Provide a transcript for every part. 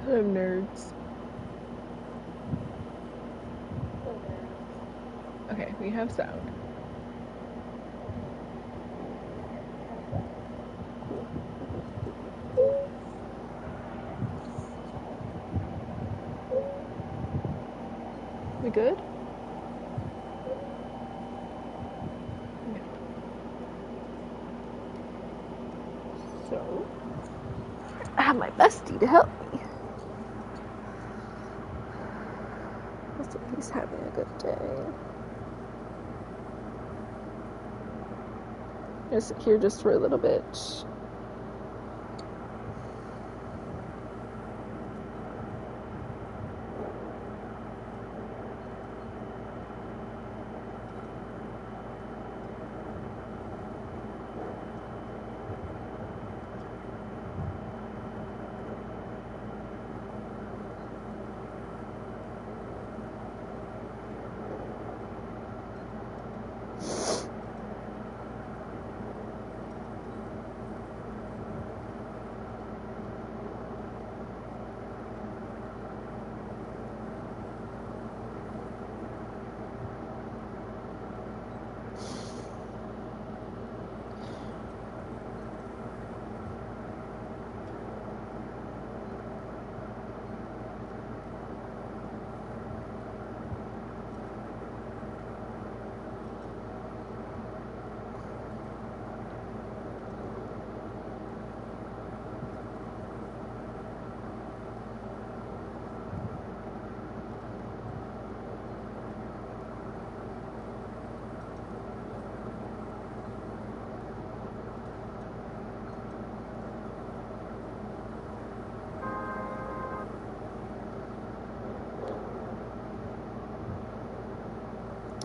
I'm nerds. Okay, we have sound. We good? Okay. So, I have my bestie to help me. Let's see if he's having a good day. I'm gonna sit here just for a little bit.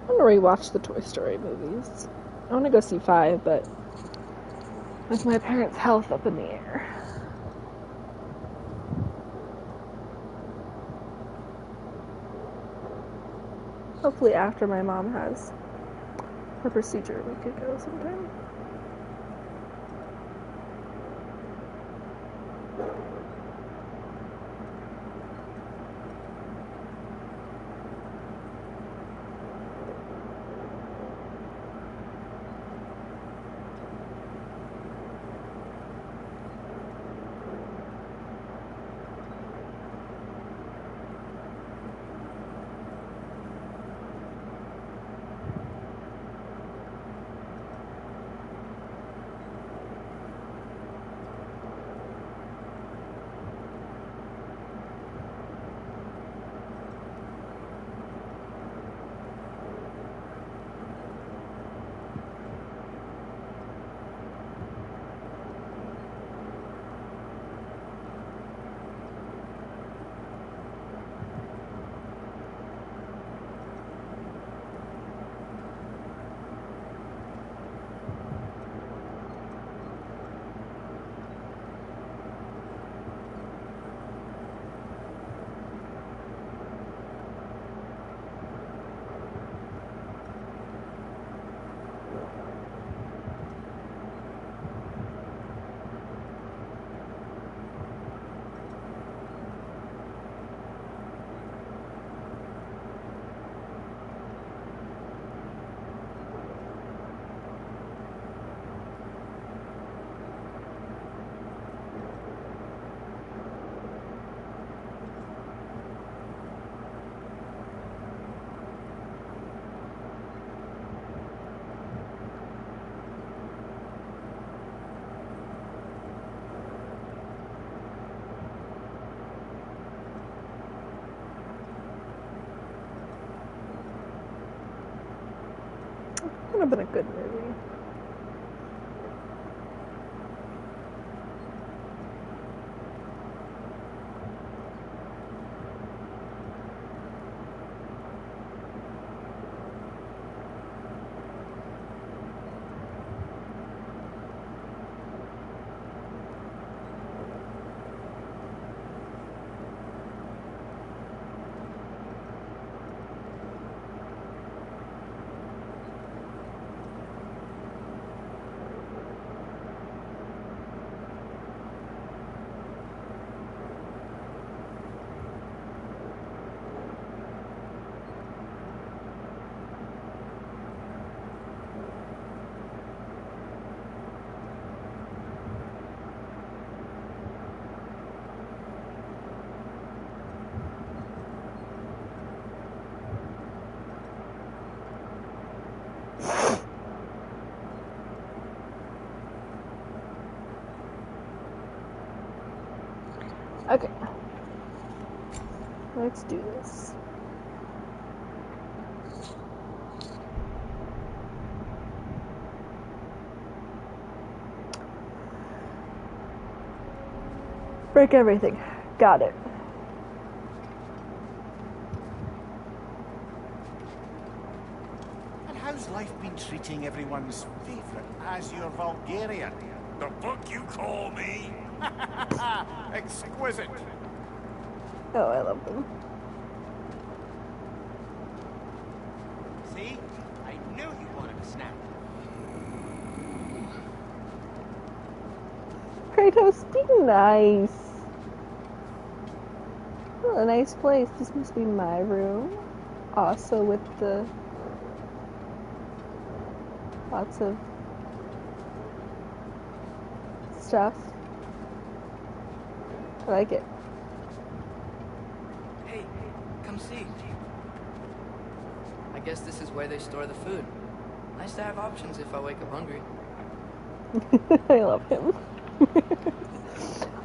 I'm gonna rewatch the Toy Story movies. I want to go see 5, but with my parents' health up in the air. Hopefully after my mom has her procedure, we could go sometime. Would have been a good movie. Okay. Let's do this. Break everything. Got it. And how's life been treating everyone's favourite Azure Vulgarian? The fuck you call me? Exquisite. Oh, I love them. See? I knew you wanted a snack. Kratos, be nice. Oh, a nice place. This must be my room. Also with the lots of stuff. I like it. Hey, come see. I guess this is where they store the food. Nice to have options if I wake up hungry. I love him.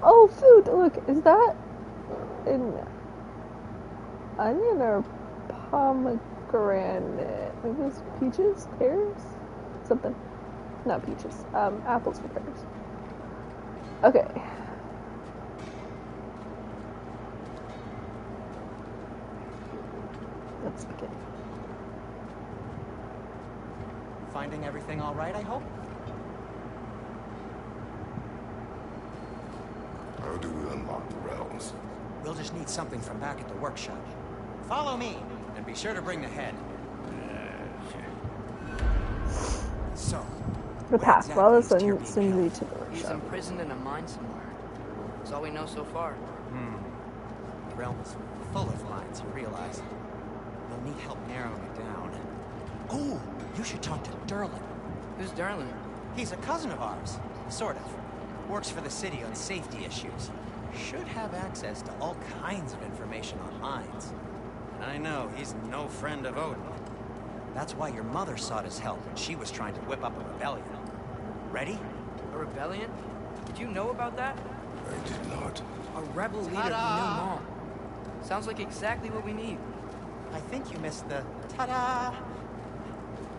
Oh, food! Look, is that an onion or pomegranate? Maybe it's peaches? Pears? Something. Not peaches. Apples for pears. Okay. Let's begin. Finding everything all right, I hope? How do we unlock the realms? We'll just need something from back at the workshop. Follow me, and be sure to bring the head. So, The what path. exactly Well, is this Tyr one being soon held? lead to the He's workshop. imprisoned in a mine somewhere. That's all we know so far. The realm is full of lines, you realize. We'll need help narrowing it down. Oh, you should talk to Derlin. Who's Darlin? He's a cousin of ours, sort of. Works for the city on safety issues. Should have access to all kinds of information on mines. And I know he's no friend of Odin. That's why your mother sought his help when she was trying to whip up a rebellion. Ready? A rebellion? Did you know about that? I did not. A rebel leader who knew Mom. Sounds like exactly what we need. I think you missed the ta-da.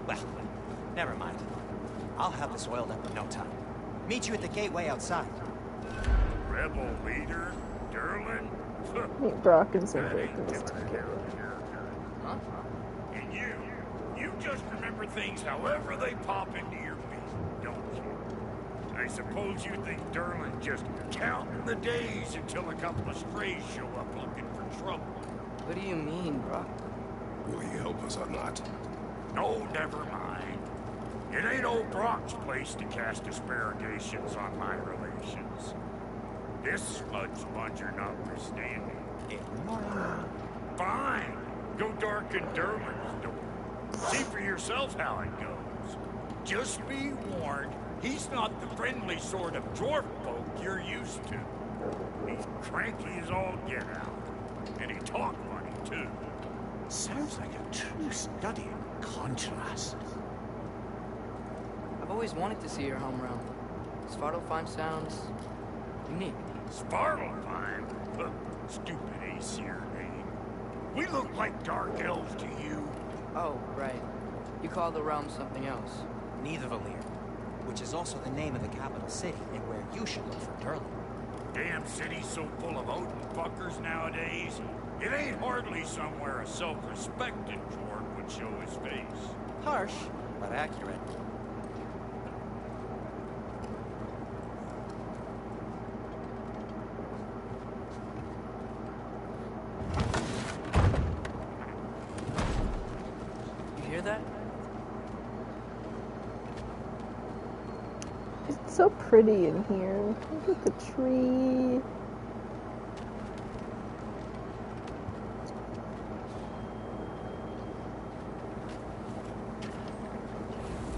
Well, never mind. I'll have this oiled up in no time. Meet you at the gateway outside. Rebel leader? Derlin? Meet Brock and some That ain't Dragons. gonna count. Huh? And you just remember things however they pop into your beat, don't you? I suppose you think Derlin just counting the days until a couple of strays show up looking for trouble. What do you mean, Brock? Will he help us or not? No, never mind. It ain't old Brock's place to cast aspersions on my relations. This smudge sponger notwithstanding. Fine. Go darken Derlin's door. See for yourself how it goes. Just be warned, he's not the friendly sort of dwarf folk you're used to. He's cranky as all get out. And he talk funny, too. Sounds like a true study in contrast. I've always wanted to see your home realm. Svartalfheim sounds unique. Svartalfheim? Stupid Aesir name. We look like dark elves to you. Oh, right. You call the realm something else. Nidavellir, which is also the name of the capital city and where you should look for Derlin. Damn city's so full of Odin fuckers nowadays. It ain't hardly somewhere a self-respecting dwarf would show his face. Harsh, but accurate. You hear that? It's so pretty in here. Look at the tree.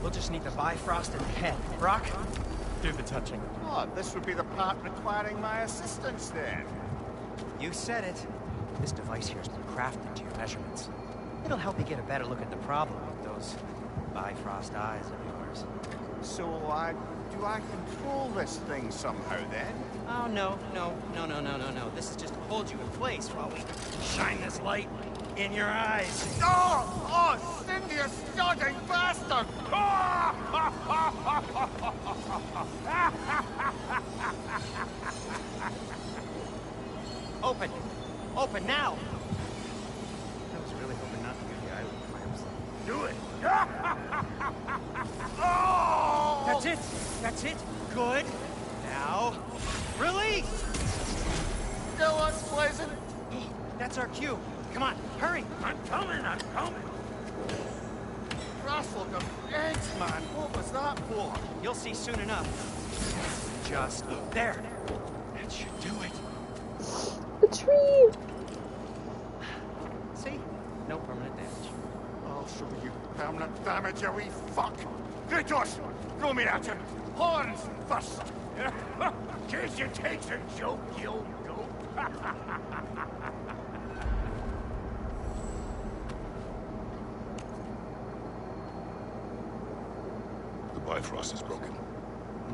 We'll just need the Bifrost and the head. Brock, do the touching. Oh, this would be the part requiring my assistance then. You said it. This device here has been crafted to your measurements. It'll help you get a better look at the problem with those Bifrost eyes of yours. So, do I control this thing somehow then? Oh, no. This is just to hold you in place while we shine this light in your eyes. Oh, Cindy, you stunning bastard! Open! Open now! I was really hoping not to give you idle clamps. Do it. Oh! That's it! That's it! Good! Now, release! Still unpleasant. That's our cue. Come on, hurry! I'm coming. Rustled the eggs, man. What was that for? You'll see soon enough. Just there. That should do it. The tree! See? No permanent damage. I'll show you permanent damage, you wee fuck. Kratos, throw me at him. Horns first. Case you takes a joke, you old goat. The Bifrost is broken.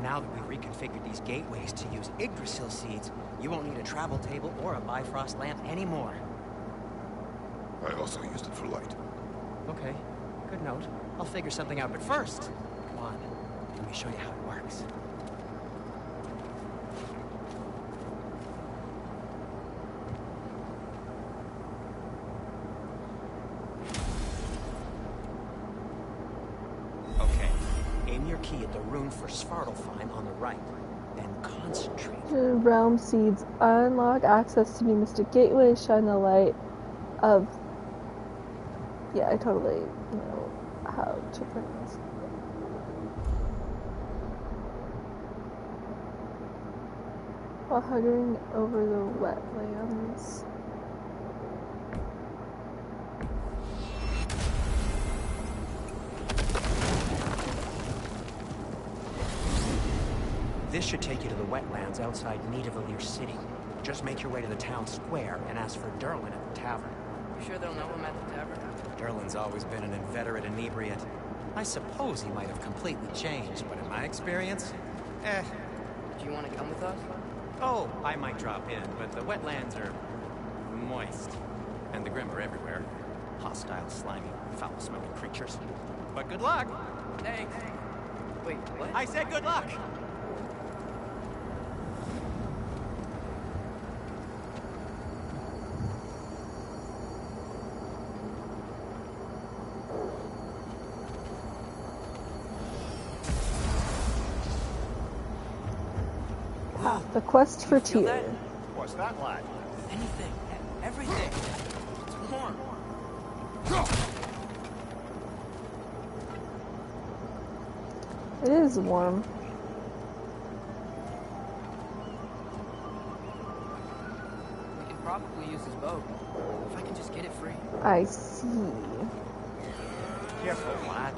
Now that we've reconfigured these gateways to use Yggdrasil seeds, you won't need a travel table or a Bifrost lamp anymore. I also used it for light. Okay, good note. I'll figure something out, but first, come on, let me show you how it works. Okay, aim your key at the rune for Svartalfheim on the right, then concentrate. The realm seeds unlock access to new mystic gateways, shine the light of... Yeah, I totally know how to pronounce it. While hovering over the wetlands. This should take you to the wetlands outside Nidavellir City. Just make your way to the town square and ask for Derlin at the tavern. You sure they'll know him at the tavern? Derlin's always been an inveterate inebriate. I suppose he might have completely changed, but in my experience, Do you want to come with us? Oh, I might drop in, but the wetlands are moist. And the Grim are everywhere. Hostile, slimy, foul-smelling creatures. But good luck! Thanks. Wait, what? I said good luck! The quest for Feel Tyr. that? What's that, lad? Anything. Everything. It's warm. It is warm. We can probably use his boat. If I can just get it free. I see. Careful, lad.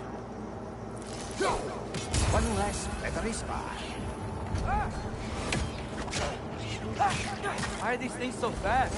One less feathery spy. Why are these things so fast?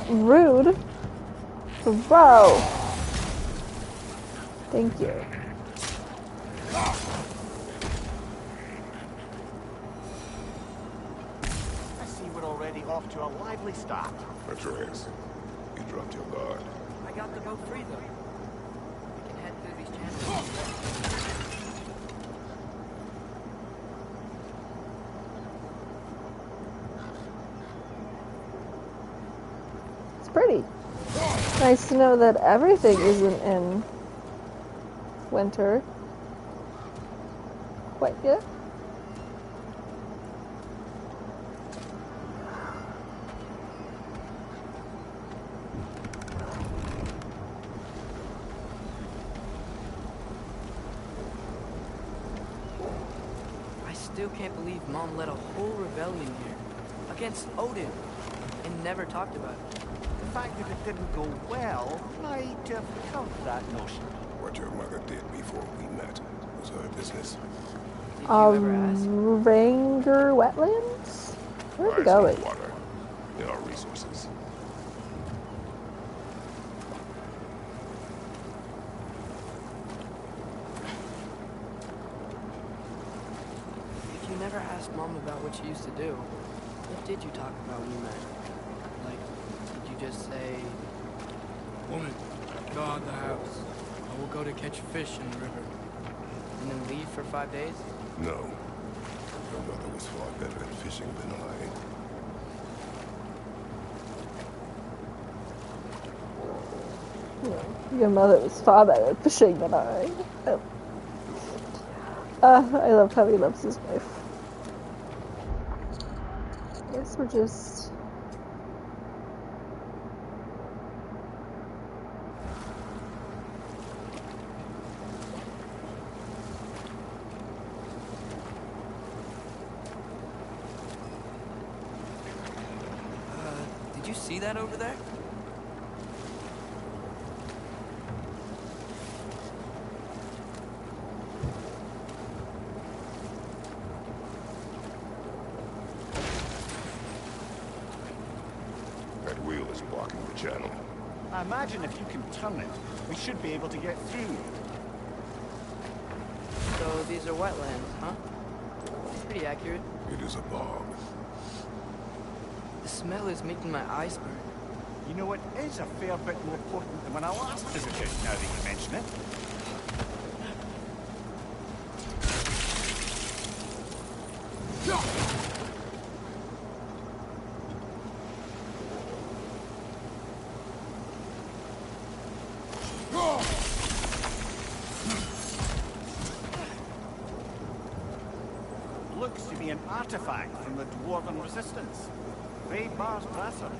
Rude. Bro. Thank you. I see we're already off to a lively start. Atreus, you dropped your guard. I got the boat free though. We can head through these channels. It's pretty. Nice to know that everything isn't in winter quite yet. I still can't believe Mom led a whole rebellion here against Odin and never talked about it. The fact that it didn't go well might have covered that notion. What your mother did before we met was her business. Did you ever ask? Ranger wetlands? Where are we Eyes on going? water. There are resources. If you never asked Mom about what she used to do, what did you talk about when you met? Like, did you just say, Woman, guard the house. I will go to catch fish in the river. and then leave for 5 days? No. Your mother was far better at fishing than I. Your mother was far better at fishing than I. I love how he loves his wife. I guess we're just... Did you see that over there? That wheel is blocking the channel. I imagine if you can turn it, we should be able to get through. So these are wetlands, huh? Pretty accurate. It is a bog. The smell is making my eyes burn. You know, it is a fair bit more potent than when I last visited, now that you mention it. Looks to be an artifact from the Dwarven Resistance. Great Mars Brasser,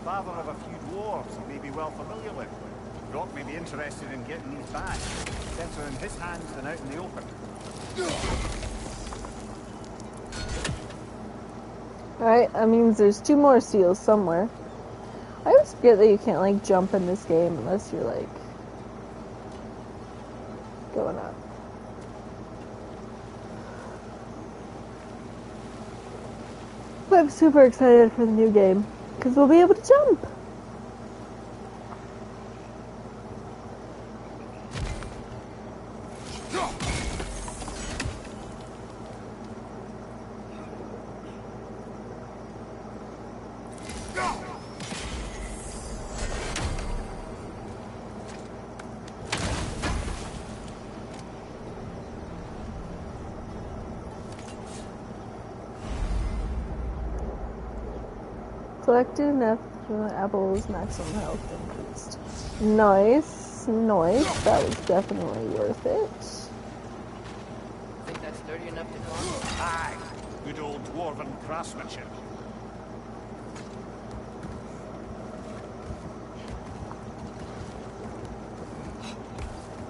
father of a few dwarves you may be well familiar with. Brock may be interested in getting these back. Better in his hands than out in the open. Alright, that means there's 2 more seals somewhere. I always forget that you can't, like, jump in this game unless you're, like, going up. But I'm super excited for the new game, because we'll be able to jump! Collected enough apples, maximum health increased. Nice, nice. That was definitely worth it. Think that's sturdy enough to climb? Aye, good old Dwarven craftsmanship.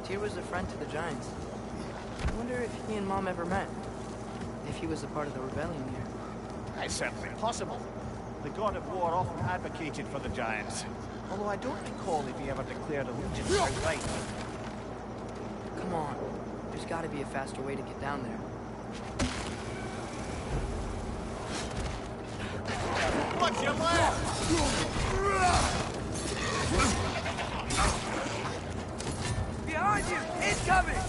Tyr was a friend to the Giants. I wonder if he and Mom ever met. If he was a part of the rebellion here. It's certainly possible. The god of war often advocated for the Giants. Although I don't recall if he ever declared allegiance outright. Come on. There's gotta be a faster way to get down there. What's your left? Behind you! Incoming!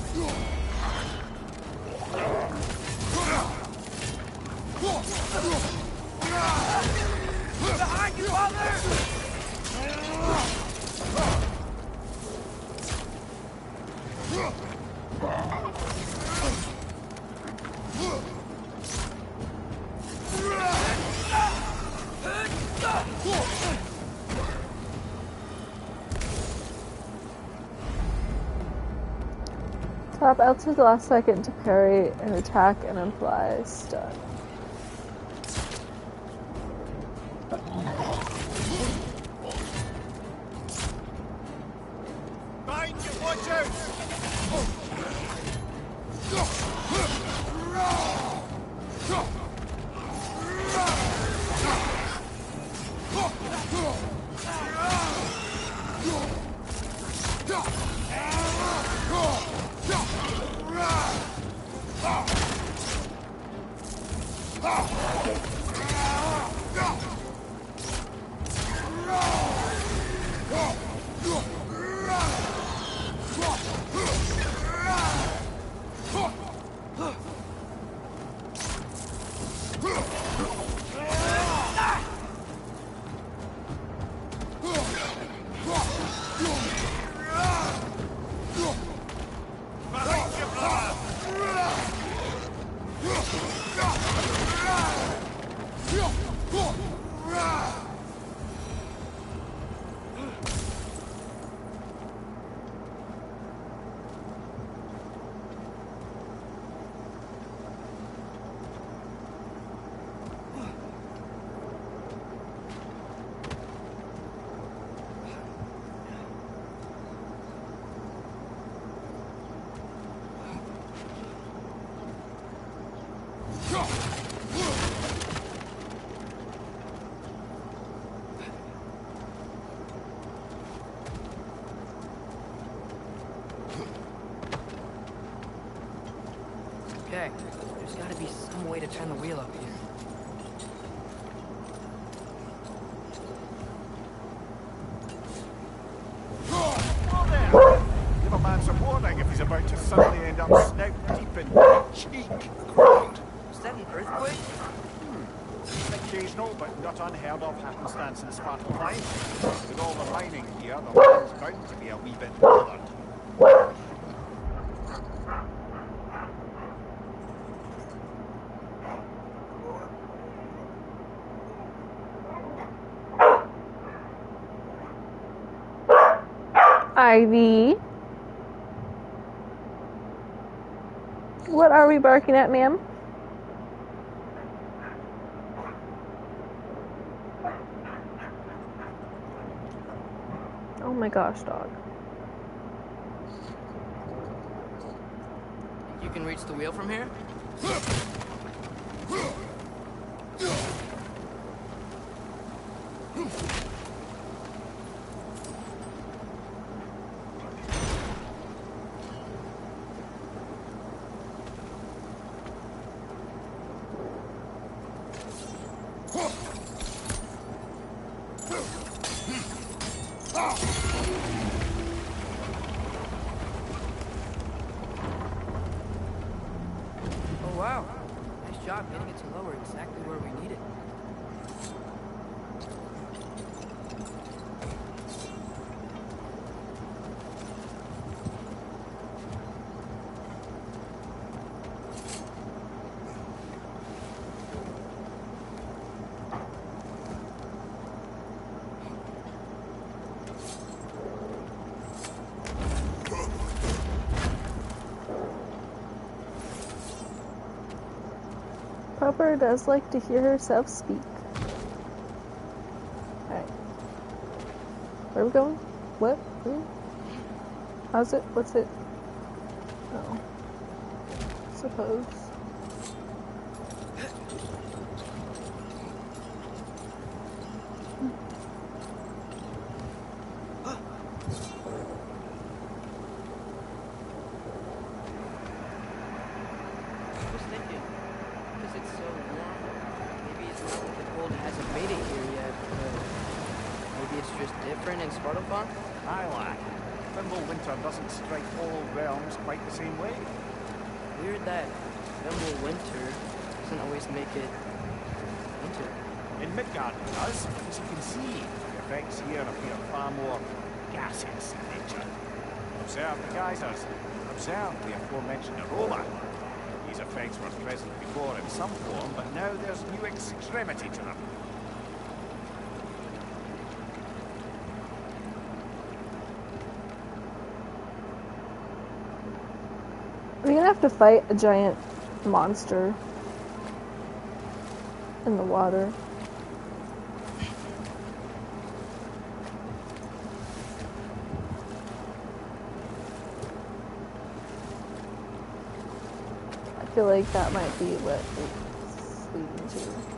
Behind you, father! Tap L to the last second to parry an attack and apply stun. Behind you, watch out! Okay, there's gotta be some way to turn the wheel up here. Give a man some warning if he's about to suddenly end up snout deep in cheek. Was that an earthquake? An occasional but not unheard of happenstance in Svartalfheim. With all the mining here, the land's bound to be a wee bit bothered. Ivy. What are we barking at, ma'am? Oh my gosh, dog. You can reach the wheel from here? Oh wow, nice job getting it to lower exactly where we need it. Pepper does like to hear herself speak. Alright. Where are we going? What? How's it? What's it? Oh. Suppose. I was thinking, because it's so warm, maybe it's not that the cold hasn't made it here yet, but maybe it's just different in Svartalfheim? Aye, lad. Thimble winter doesn't strike all realms quite the same way. Weird that Thimble winter doesn't always make it winter. In Midgard it does, as you can see, the effects here appear far more gaseous in nature. Observe the geysers. Observe the aforementioned aroma. These effects were present before in some form, but now there's new extremity to them. We're gonna have to fight a giant monster in the water. I feel like that might be what it's leading to.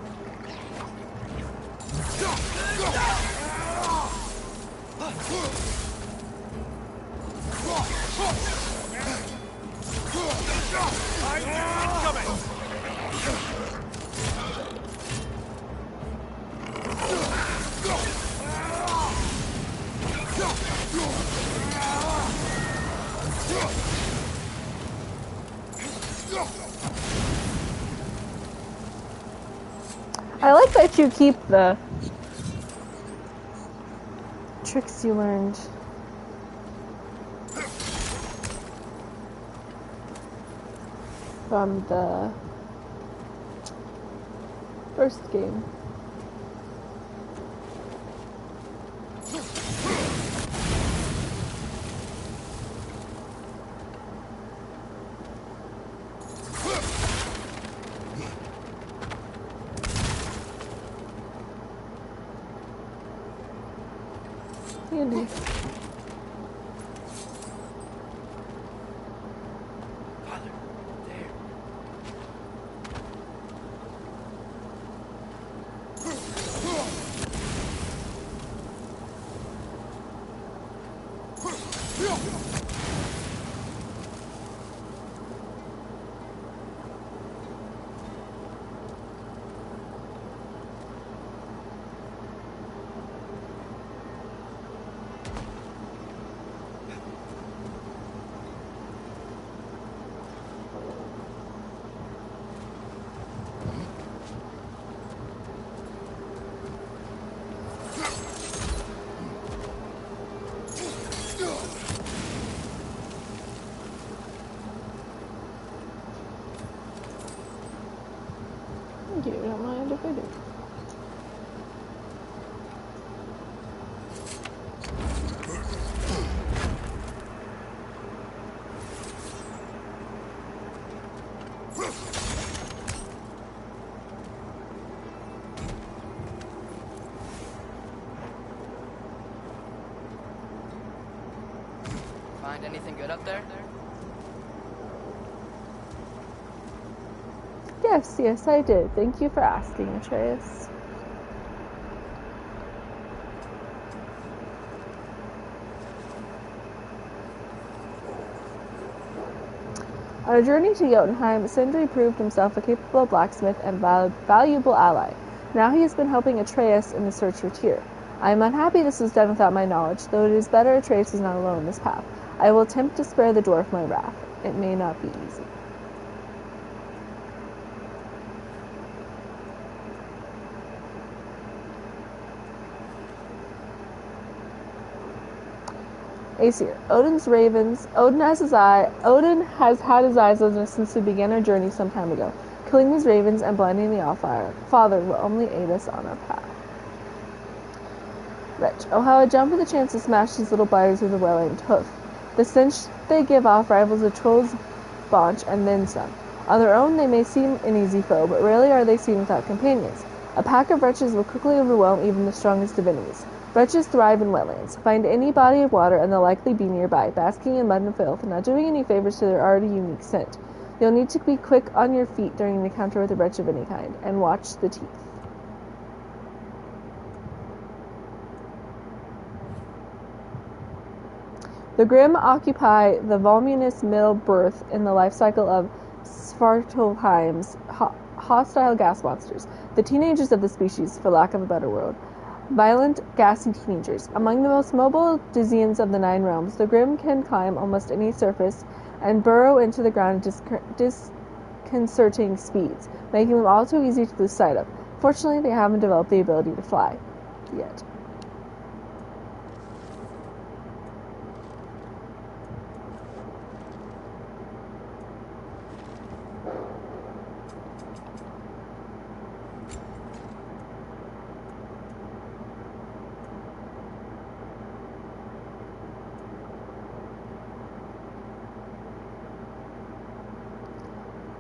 I like that you keep the tricks you learned. From the first game. Handy. Father, there. Thank you, don't mind if I do. Find anything good up there? Yes, I did. Thank you for asking, Atreus. On a journey to Jotunheim, Sindri proved himself a capable blacksmith and valuable ally. Now he has been helping Atreus in the search for Tyr. I am unhappy this was done without my knowledge, though it is better Atreus is not alone in this path. I will attempt to spare the dwarf my wrath. It may not be easy. Aesir. Odin's ravens. Odin has had his eyes on us since we began our journey some time ago. Killing these ravens and blinding the Father will only aid us on our path. Wretch. Oh, how I jump at the chance to smash these little biters with a well-aimed hoof. The stench they give off rivals a troll's paunch and then some. On their own, they may seem an easy foe, but rarely are they seen without companions. A pack of wretches will quickly overwhelm even the strongest of enemies. Wretches thrive in wetlands. Find any body of water and they'll likely be nearby, basking in mud and filth, and not doing any favors to their already unique scent. You'll need to be quick on your feet during an encounter with a wretch of any kind, and watch the teeth. The Grimm occupy the voluminous middle berth in the life cycle of Svartalfheim's hostile gas monsters, the teenagers of the species, for lack of a better word. Violent, gassy teenagers. Among the most mobile Dizians of the Nine Realms, the Grimm can climb almost any surface and burrow into the ground at disconcerting speeds, making them all too easy to lose sight of. Fortunately, they haven't developed the ability to fly yet.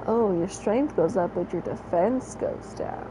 Oh, your strength goes up, but your defense goes down.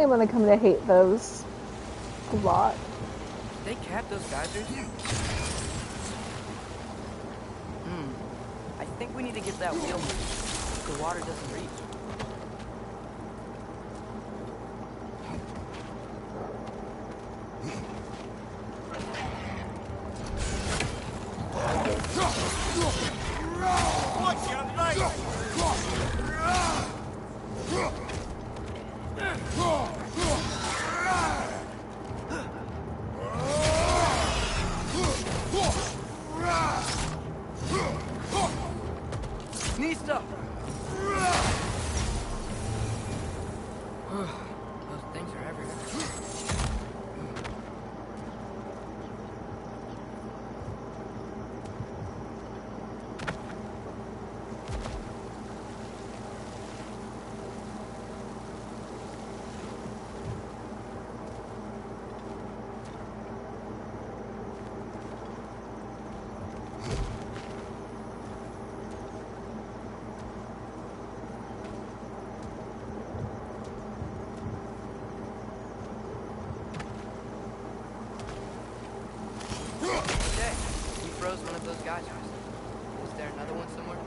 I'm gonna come to hate those a lot. They cap those geysers? I think we need to get that wheel moved. The water doesn't reach. What's your name? Knee stuff. Those things are everywhere. Froze one of those geysers. Is there another one somewhere?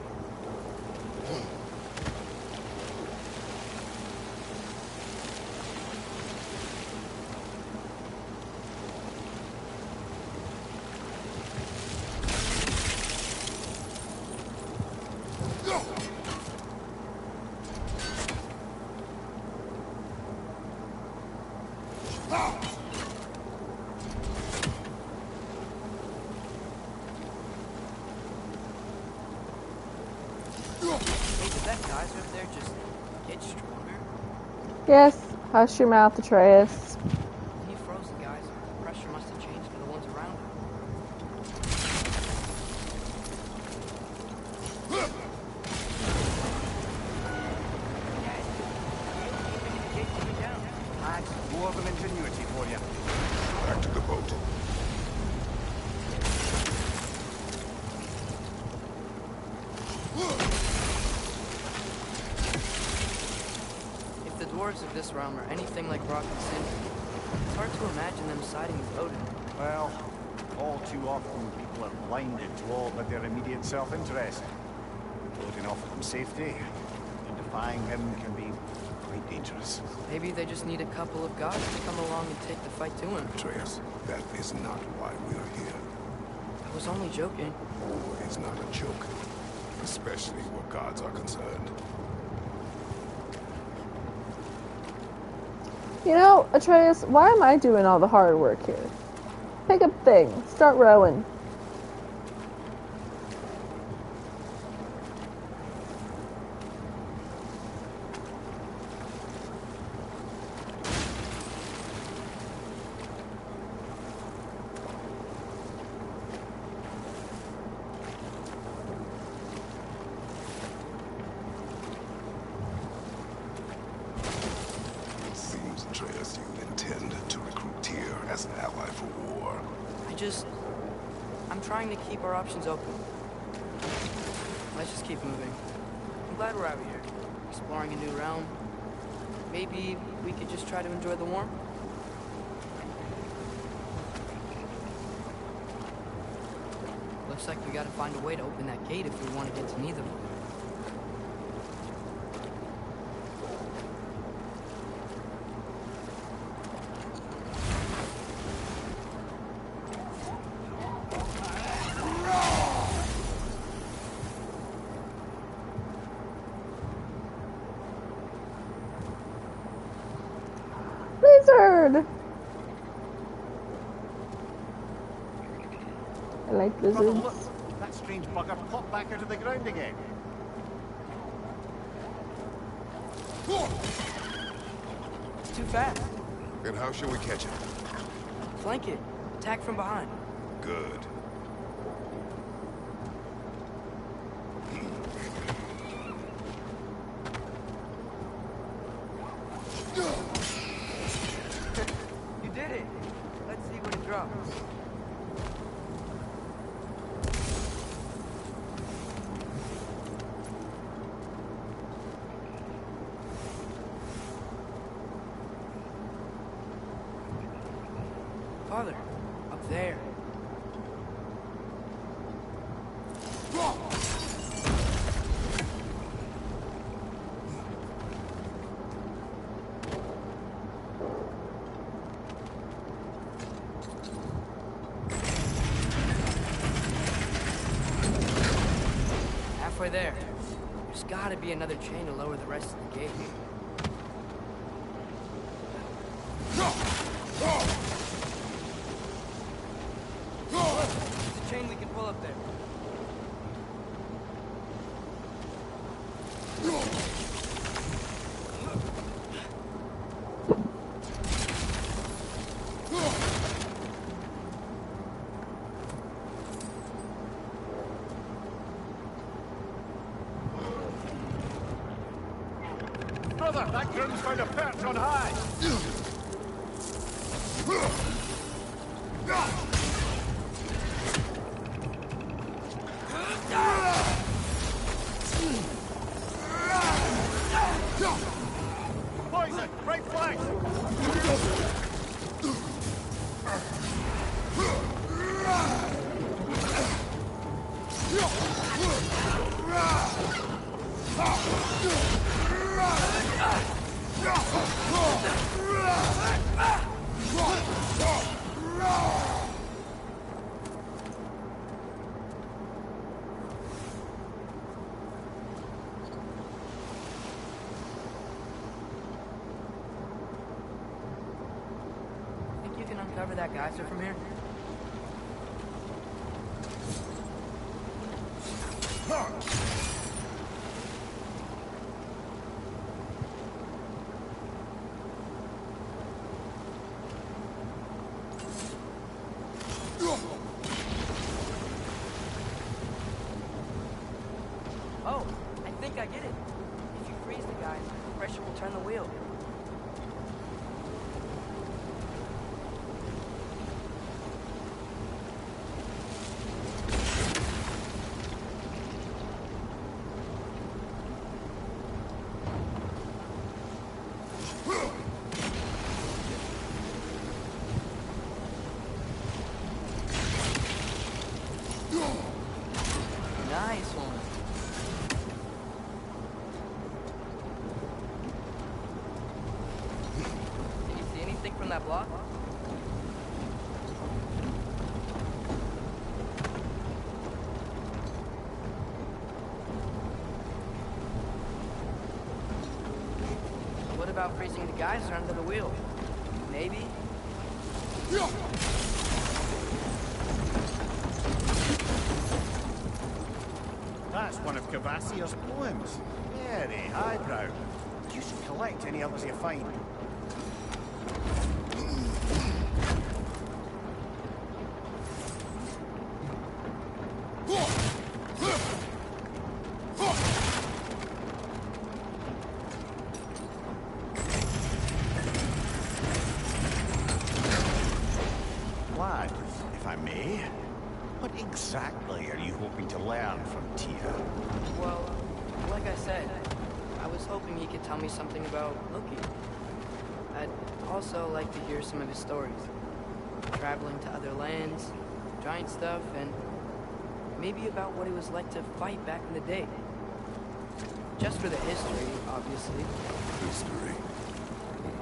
That geyser up there just get stronger? Yes, hush your mouth, Atreus. When he froze the geyser, the pressure must have changed for the ones around him. Lads, more of an ingenuity for you. Back to the boat. dwarves of this realm are anything like Rock and Cinder, it's hard to imagine them siding with Odin. Well, all too often people are blinded to all but their immediate self-interest. Odin offered them safety, and defying him can be quite dangerous. Maybe they just need a couple of gods to come along and take the fight to him. Atreus, that is not why we are here. I was only joking. War is not a joke, especially where gods are concerned. You know, Atreus, why am I doing all the hard work here? Pick up thing. Start rowing. Atreus, you intend to recruit Tyr as an ally for war. I'm trying to keep our options open. Let's just keep moving. I'm glad we're out here, exploring a new realm. Maybe we could just try to enjoy the warmth? Looks like we gotta find a way to open that gate if we want to get to Neither. Lizard! I like Brother, lizards. look! That strange bugger popped back out of the ground again. It's too fast. Then how shall we catch it? Flank it. Attack from behind. Good. You did it. Let's see what it drops. Father, up there. Halfway there. There's gotta be another chain to lower the rest of the gate. There's a chain we can pull up there. Brother, that groom's found a perch on high! Poison! Right flank! Think you can uncover that geyser from here? Oh, I think I get it. If you freeze the guy, pressure will turn the wheel. that block? What about freezing the geyser under the wheel? Maybe? That's one of Cavassier's poems. Very highbrow. You should collect any others you find. Lad, if I may, what exactly are you hoping to learn from Tia? Well, like I said, I was hoping he could tell me something about Loki. I'd also like to hear some of his stories. Traveling to other lands, giant stuff, and maybe about what it was like to fight back in the day. Just for the history, obviously. History.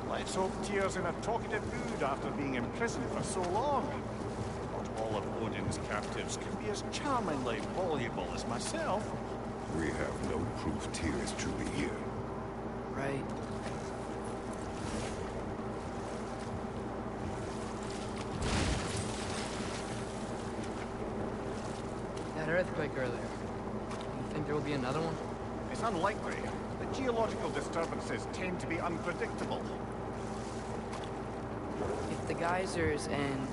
Let's hope Tyr's in a talkative mood after being imprisoned for so long. Not all of Odin's captives can be as charmingly voluble as myself. We have no proof Tyr is truly here. Right. That earthquake earlier. You think there will be another one? It's unlikely. The geological disturbances tend to be unpredictable. If the geysers and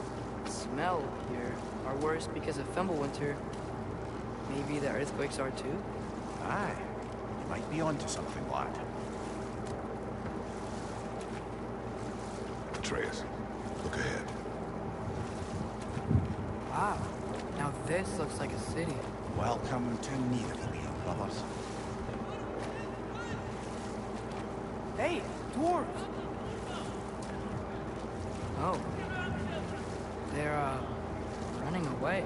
smell here are worse because of Fimbulwinter, maybe the earthquakes are too? Aye. You might be onto something, lad. Atreus, look ahead. Wow. Now this looks like a city. Welcome to Nidavellir, brothers. Hey, dwarves! Oh. They're, running away.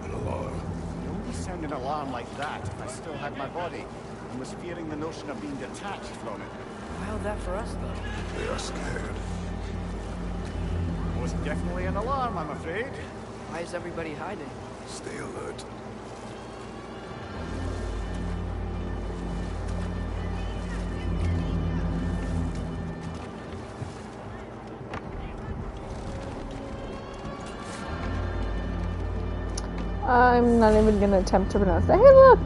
An alarm. You only sound an alarm like that if I still had my body and was fearing the notion of being detached from it. How'd that for us, though? They are scared. Was definitely an alarm, I'm afraid. Why is everybody hiding? Stay alert. I'm not even gonna attempt to pronounce that. Hey, look!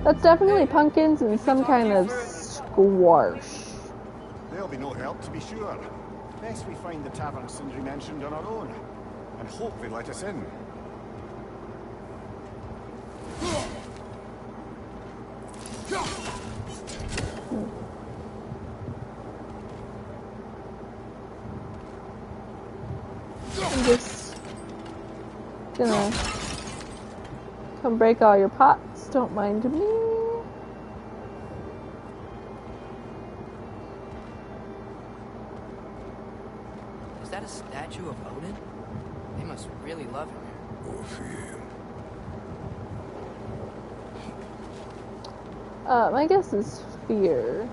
That's definitely pumpkins and some kind of squash. There'll be no help, to be sure. Best we find the tavern Sindri mentioned on our own. And hope they let us in. I'm just gonna come break all your pots. Don't mind me. Is that a statue of Odin? They must really love him here. Or fear. My guess is fear.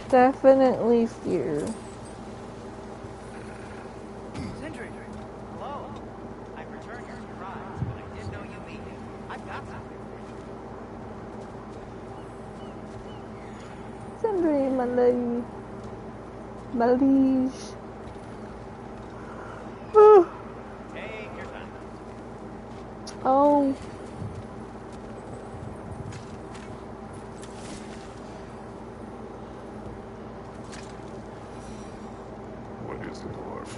Definitely fear. Sindri, hello. I've returned your surprise, but I did know you mean it. I've got something. Sindri, my lady. My liege. Take your time. Oh. What is it, dwarf?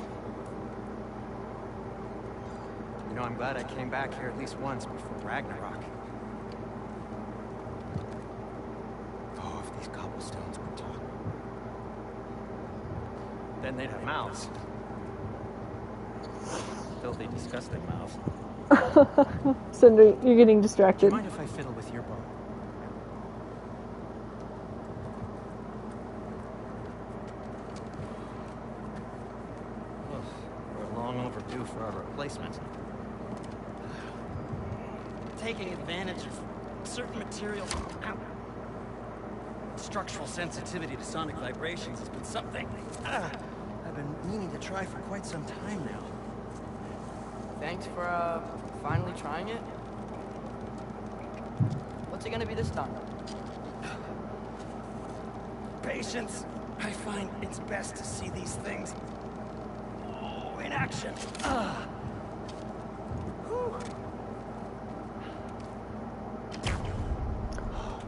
You know, I'm glad I came back here at least once before Ragnarok. Oh, if these cobblestones would talk. Then they'd have mouths. Filthy, disgusting mouths. Sindri, you're getting Do distracted. you mind if I fiddle with your bow? for a replacement. Taking advantage of certain materials. Ow. Structural sensitivity to sonic vibrations has been something I've been meaning to try for quite some time now. Thanks for, finally trying it. What's it gonna be this time? Patience. I find it's best to see these things in action.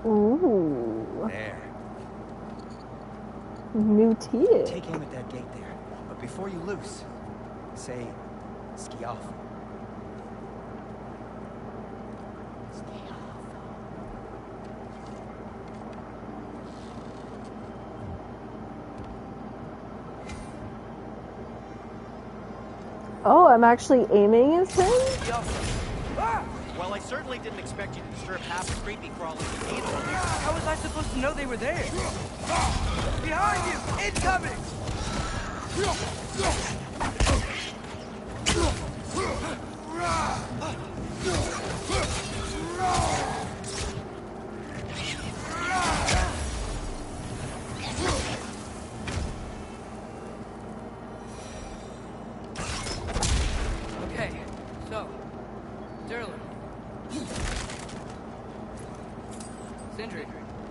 Ooh. There. New teeth. Take aim at that gate there. But before you loose, say, ski off. Ski off. Oh, I'm actually aiming as him? Well, I certainly didn't expect you to disturb half the creepy crawling behavior. How was I supposed to know they were there? Behind you! Incoming! Okay, so, Derlin. Sindri,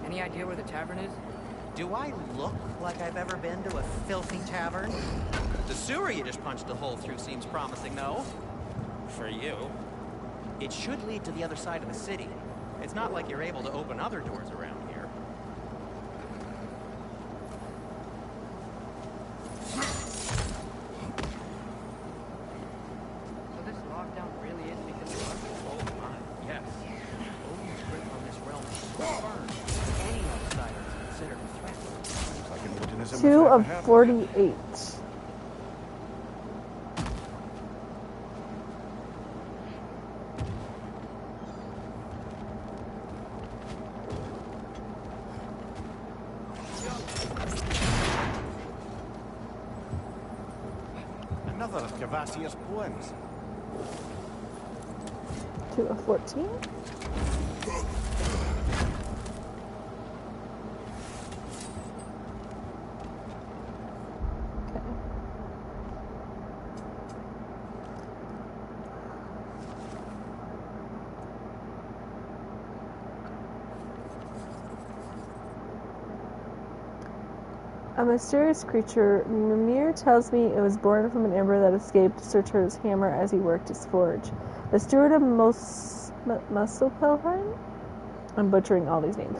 any idea where the tavern is? Do I look like I've ever been to a filthy tavern? The sewer you just punched a hole through seems promising, though. For you. It should lead to the other side of the city. It's not like you're able to open other doors around here. So this lockdown really is because of us? Oh my, yes. Odin's grip on this realm is so firm. Any outsider is considered a threat. Looks like an organism 2 if I ever of had one. 48. Another of Cavassia's poems. 2 of 14. Okay. A mysterious creature, Mimir tells me it was born from an ember that escaped Sir Tur's hammer as he worked his forge. The steward of Muspelheim? I'm butchering all these names.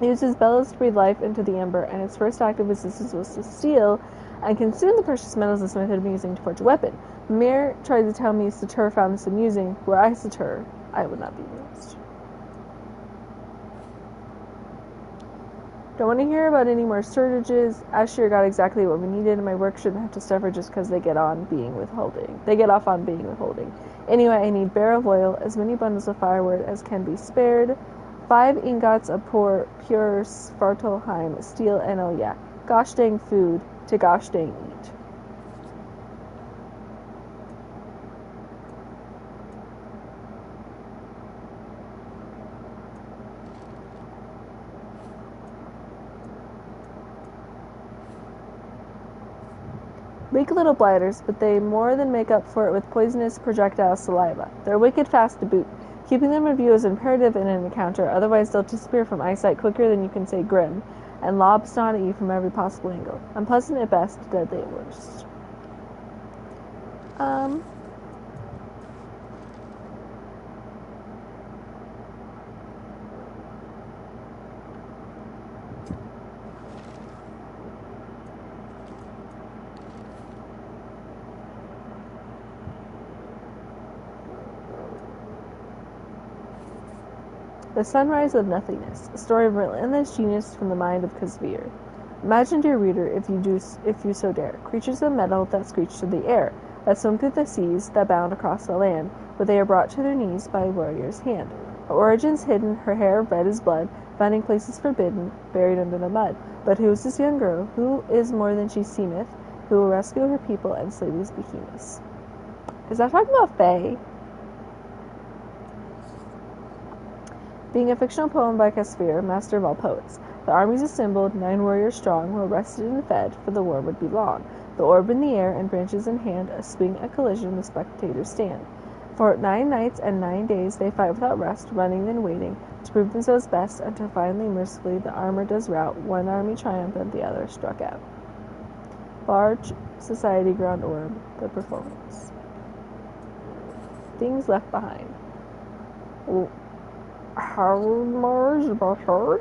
He used his bellows to breathe life into the ember, and its first act of resistance was to steal and consume the precious metals the smith had been using to forge a weapon. Mimir tried to tell me Satur found this amusing. Were I Satur, I would not be amused. Don't want to hear about any more shortages. Ashir got exactly what we needed, and my work shouldn't have to suffer just because they get on being withholding. They get off on being withholding. Anyway, I need barrel of oil, as many bundles of firewood as can be spared, 5 ingots of pure Svartalheim steel, and oh yeah, gosh dang food to gosh dang eat. Weak little blighters, but they more than make up for it with poisonous projectile saliva. They're wicked fast to boot. Keeping them in view is imperative in an encounter, otherwise they'll disappear from eyesight quicker than you can say grim, and lob snot at you from every possible angle. Unpleasant at best, deadly at worst. The Sunrise of Nothingness, a story of relentless genius from the mind of Kazvir. Imagine, dear reader, if you so dare, creatures of metal that screech through the air, that swim through the seas, that bound across the land, but they are brought to their knees by a warrior's hand. Her origins hidden, her hair red as blood, finding places forbidden, buried under the mud. But who is this young girl? Who is more than she seemeth? Who will rescue her people and slay these behemoths? Is that talking about Faye? Being a fictional poem by Caspar, master of all poets. The armies assembled, 9 warriors strong, well rested and fed, for the war would be long. The orb in the air, and branches in hand, a swing, a collision, the spectators stand. For 9 nights and 9 days they fight without rest, running then waiting, to prove themselves best, until finally, mercifully, the armor does rout, one army triumphant, the other struck out. Large society ground orb, the performance. Things left behind. Howard Mars about hard?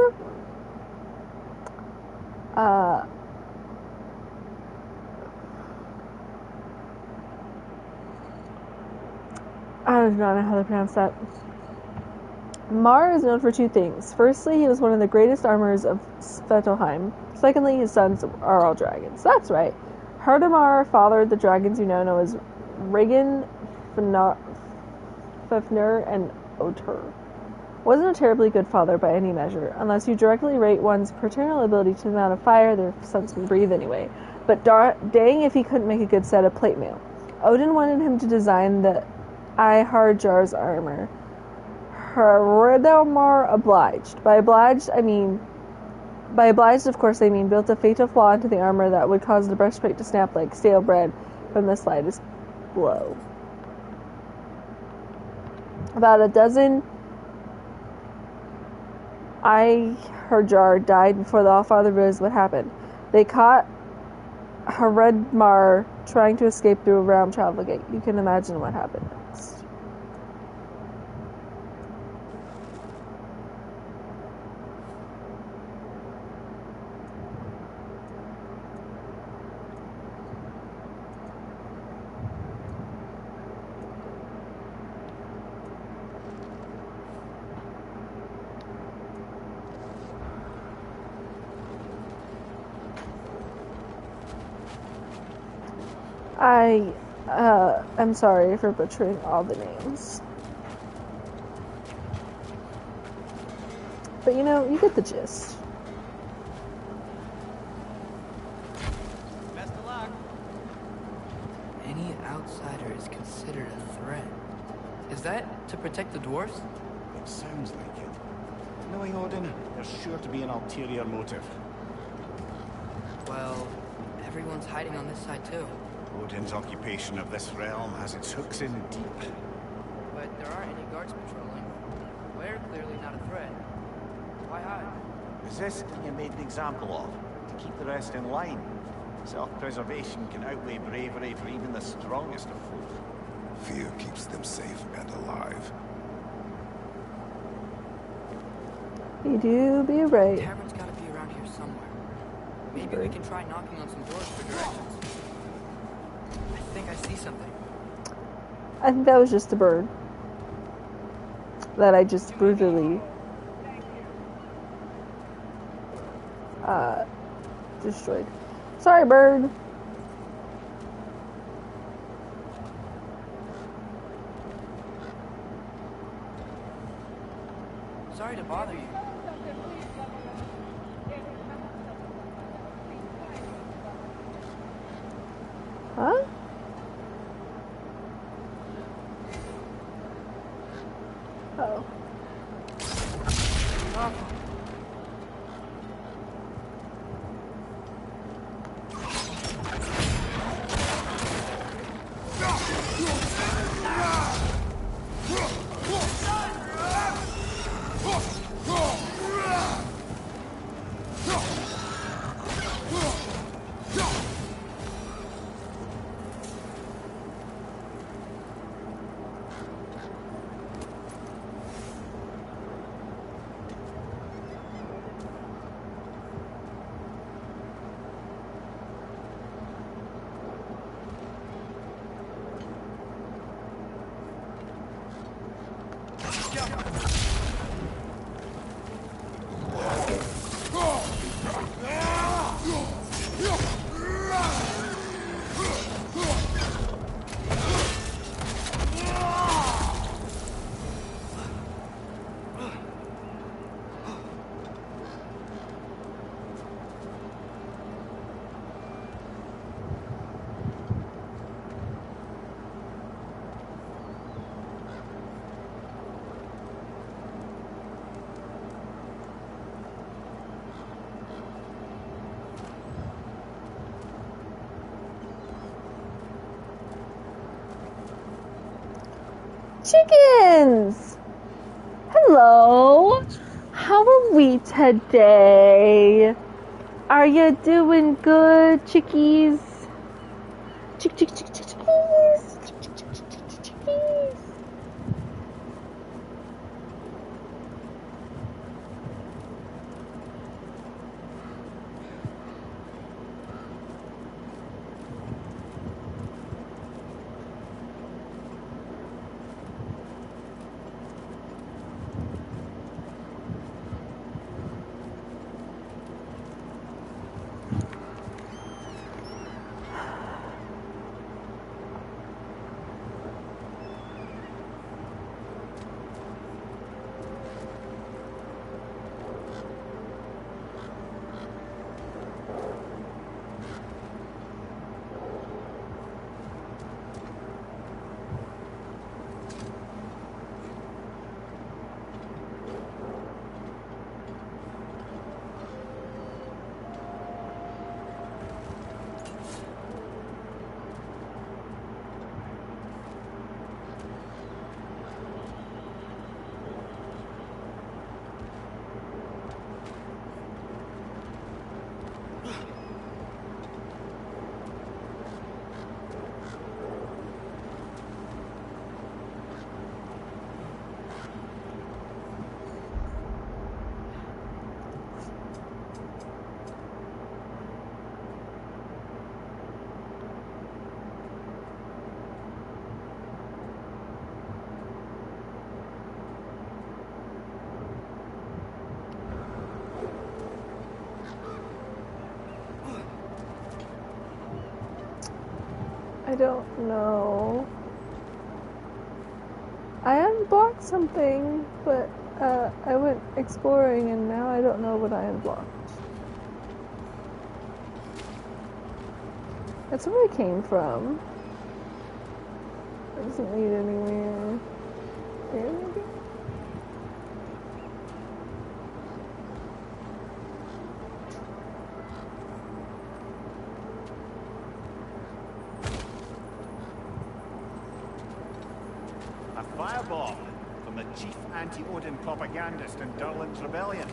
I do not know how to pronounce that. Mar is known for 2 things. Firstly, he was one of the greatest armorers of Svartalfheim. Secondly, his sons are all dragons. That's right. Hardamar fathered the dragons you now know as Regan, Fafnir, and Otur. Wasn't a terribly good father by any measure, unless you directly rate one's paternal ability to the amount of fire their sons can breathe anyway. But dang if he couldn't make a good set of plate mail. Odin wanted him to design the Iharjar's armor. Hardamar obliged. By obliged, of course, I mean built a fatal flaw into the armor that would cause the breastplate to snap like stale bread from the slightest blow. About a dozen Iharjar died before the Allfather realized what happened. They caught Hardamar trying to escape through a realm travel gate. You can imagine what happened next. I'm sorry for butchering all the names. But you get the gist. Best of luck. Any outsider is considered a threat. Is that to protect the dwarves? It sounds like it. Knowing Odin, there's sure to be an ulterior motive. Well, everyone's hiding on this side too. Odin's occupation of this realm has its hooks in deep. But there aren't any guards patrolling. We're clearly not a threat. Why hide? Resist and you're made an example of, to keep the rest in line. Self-preservation can outweigh bravery for even the strongest of folk. Fear keeps them safe and alive. You do be right. Tavern's gotta be around here somewhere. Maybe we can try knocking on some doors for directions. I think I see something. I think that was just a bird that I just brutally destroyed. Sorry, bird. Sorry to bother you. Huh? Oh. Chickens! Hello! How are we today? Are you doing good, chickies? Chickies! Chickies! I don't know. I unblocked something, but I went exploring and now I don't know what I unblocked. That's where I came from. It doesn't lead anywhere. There, maybe? A fireball from the chief anti-Odin propagandist in Durland's rebellion.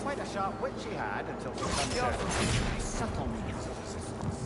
Quite a sharp wit she had until she turned to subtle means of resistance.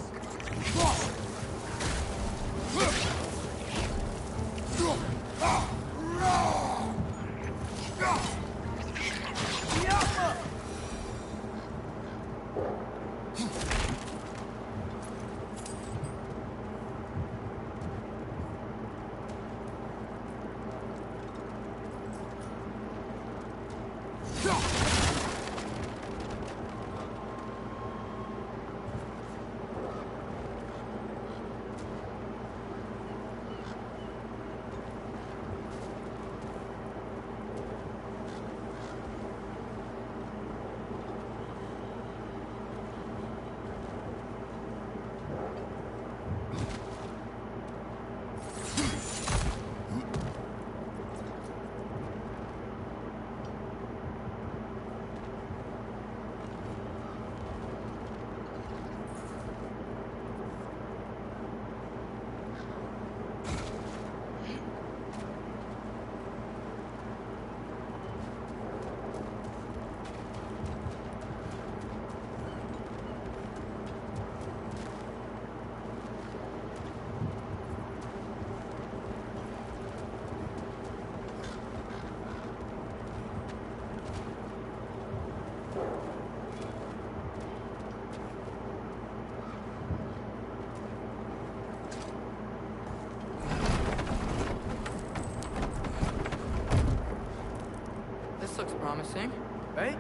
Looks promising, right?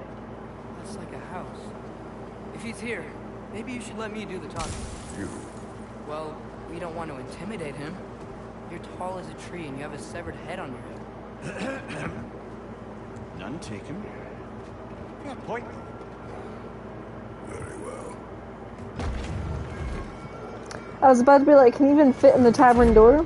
That's like a house. If he's here, maybe you should let me do the talking. You. Well, we don't want to intimidate him. You're tall as a tree and you have a severed head on your head. None taken. Fair point. Very well. I was about to be like, can you even fit in the tavern door?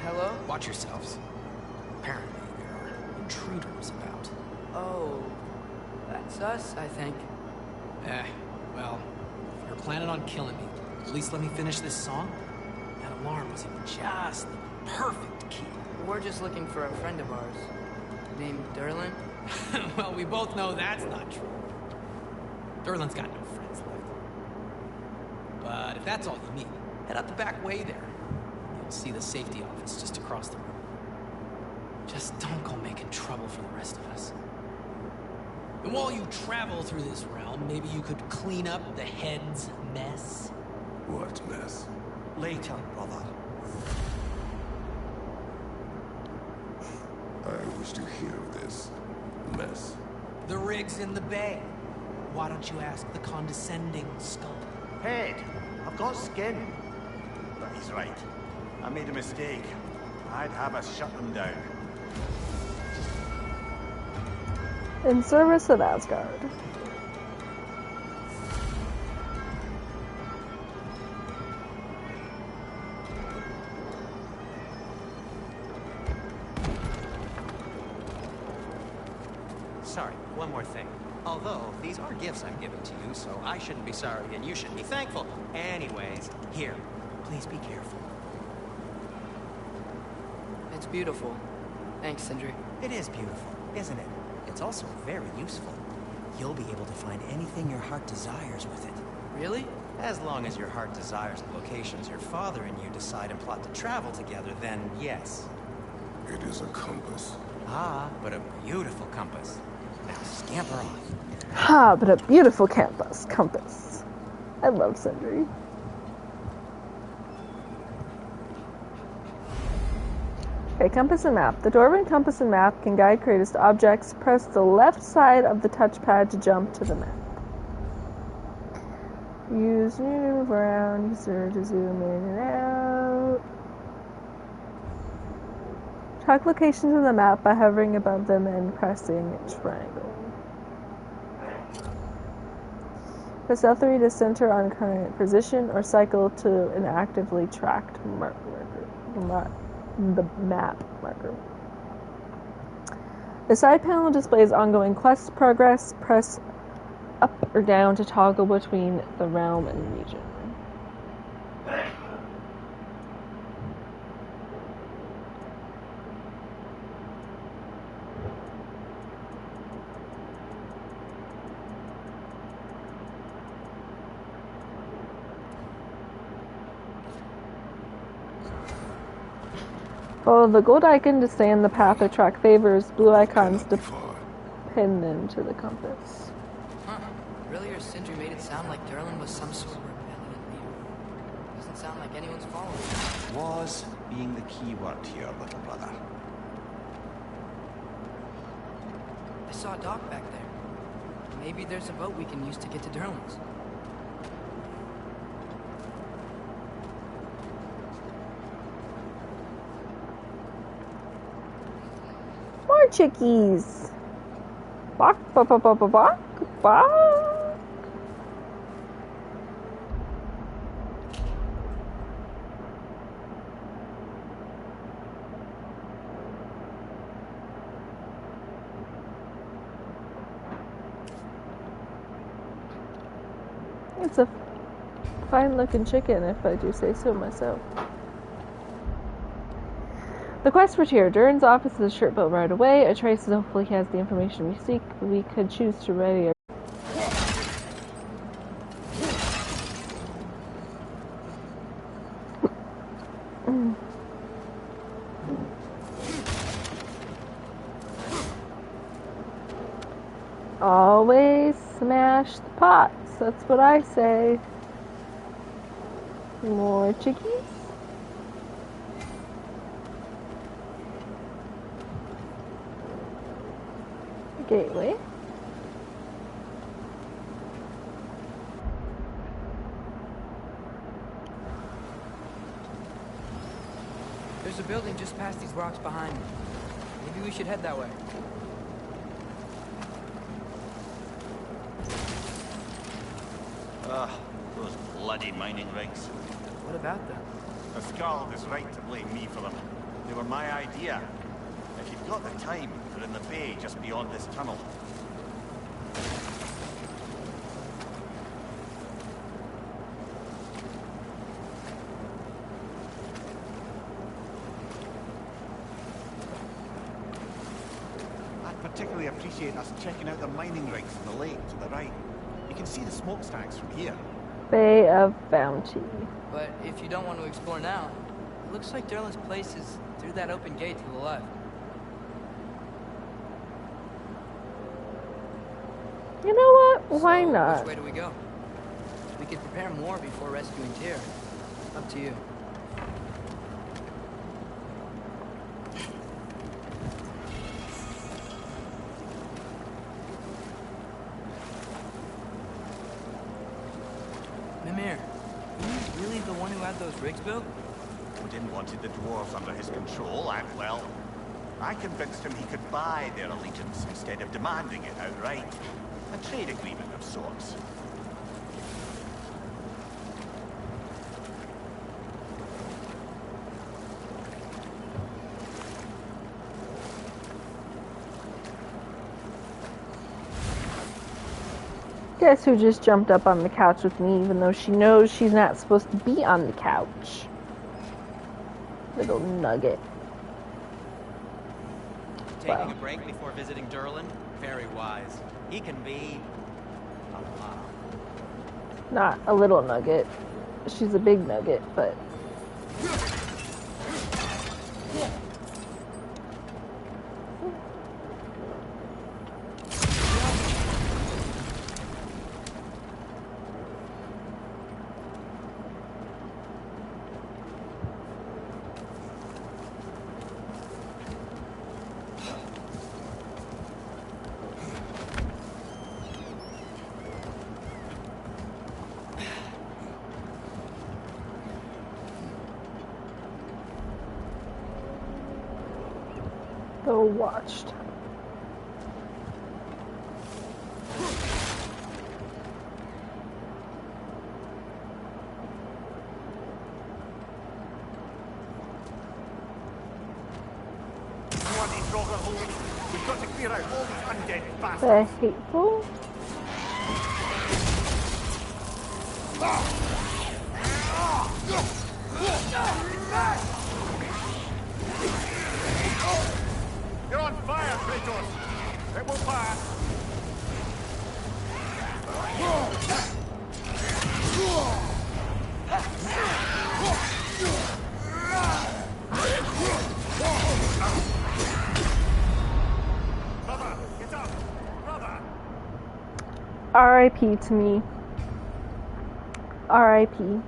Hello? Watch yourselves. Apparently, there are intruders about. Oh, that's us, I think. Well, if you're planning on killing me. At least let me finish this song. That alarm was in just the perfect key. We're just looking for a friend of ours named Derlin. Well, we both know that's not true. Derlin's got no friends left. But if that's all you need, head out the back way there. You'll see the safety office just across the room. Just don't go making trouble for the rest of us. And while you travel through this realm, maybe you could clean up the head's mess? What mess? Later, brother. I wish to hear of this mess. The rig's in the bay. Why don't you ask the condescending skull? Head, I've got skin. But he's right. I made a mistake. I'd have us shut them down. In service of Asgard. Sorry, one more thing. Although, these are gifts I've given to you, so I shouldn't be sorry and you should be thankful. Anyways, here, please be careful. It's beautiful. Thanks, Sindri. It is beautiful, isn't it? It's also very useful. You'll be able to find anything your heart desires with it. Really? As long as your heart desires the locations your father and you decide and plot to travel together, then yes. It is a compass. Ah, but a beautiful compass. Now scamper off. Ha, but a beautiful compass. I love Sindri. Okay, compass and map. The Dwarven compass and map can guide creators to objects. Press the left side of the touchpad to jump to the map. Use move around, use to zoom in and out. Track locations on the map by hovering above them and pressing triangle. Press L3 to center on current position or cycle to an actively tracked the map marker. The side panel displays ongoing quest progress. Press up or down to toggle between the realm and region. Follow the gold icon to stay in the path or track favors. Blue icons to pin them to the compass. Huh. Earlier, Sindri made it sound like Derlin was some sort of rebellion leader. Doesn't sound like anyone's following him. Was being the key word here, little brother. I saw a dock back there. Maybe there's a boat we can use to get to Derlin's. More chickies. Bok, bok, bok, bok, bok, bok. It's a fine-looking chicken, if I do say so myself. The quest for Tyr. Durin's office is a shirt built right away. A trace hopefully has the information we seek. We could choose to ready our... Always smash the pots. That's what I say. More chickies? Gateway. There's a building just past these rocks behind me. Maybe we should head that way. Those bloody mining rigs. What about them? The Skald is right to blame me for them. They were my idea. If you've got the time, they're in the bay just beyond this tunnel. particularly appreciate us checking out the mining rigs in the lake to the right. You can see the smokestacks from here. Bay of Bounty. But if you don't want to explore now, it looks like Derlin's place is through that open gate to the left. You know what? Why So, not? Which way do we go? We could prepare more before rescuing Tyr. Up to you. Mimir, were you really the one who had those rigs built? Odin wanted the dwarves under his control, and well, I convinced him he could buy their allegiance instead of demanding it outright. A trade agreement of sorts. Guess who just jumped up on the couch with me, even though she knows she's not supposed to be on the couch? Little nugget. Taking a break before visiting Derlin? Very wise. He can be a lot. Not a little nugget. She's a big nugget, but... The Watched. We've got to clear out all these undead bastards. The Hateful? You're on fire, Kratos! It will pass! Brother, get up! Brother! R.I.P. to me. R.I.P.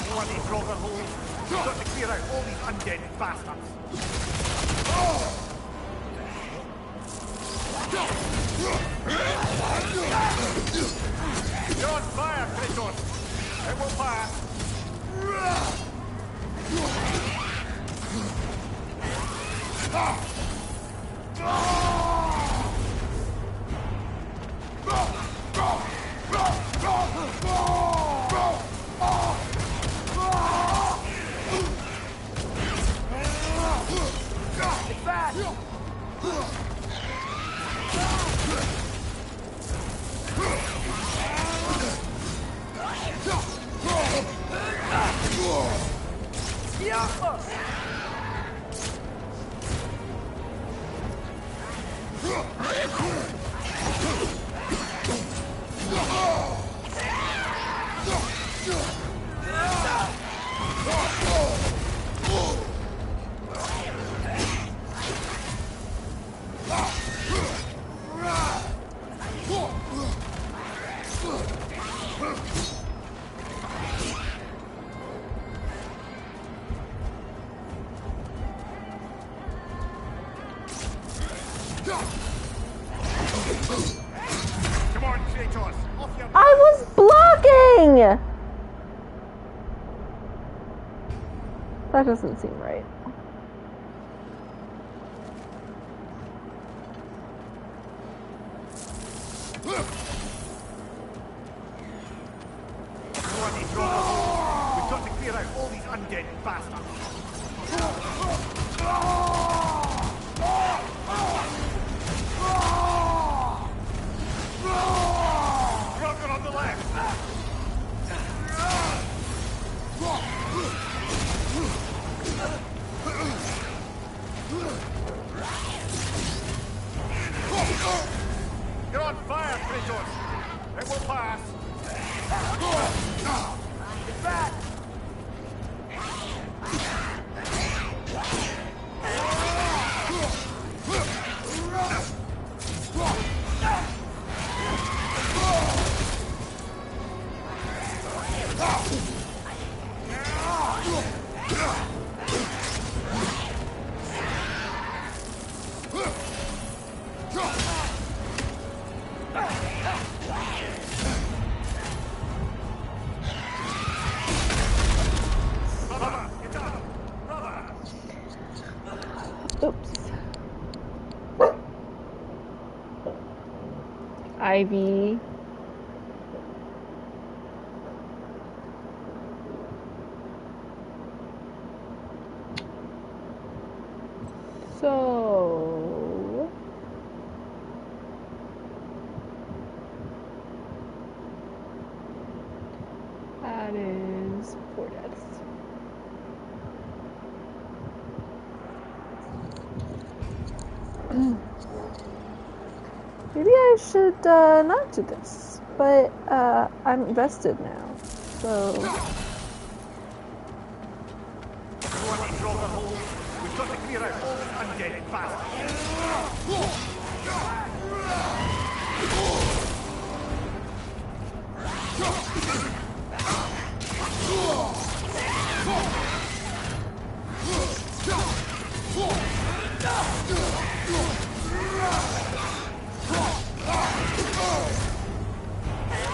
Bloody Grogger holes! We've got to clear out all these undead bastards! You're on fire, Kratos! It will pass! Come on, Kratos! Off your... I was blocking! That doesn't seem right. Bloody Grogger! We've got to clear out all these undead bastards! Grogger on the left! You're on fire, Kratos! It will pass! It's back! Oops. Ivy. So that is 4 deaths. Maybe I should not do this, but I'm invested now, so. Everyone control the hole. We've got to clear out all this undead fast.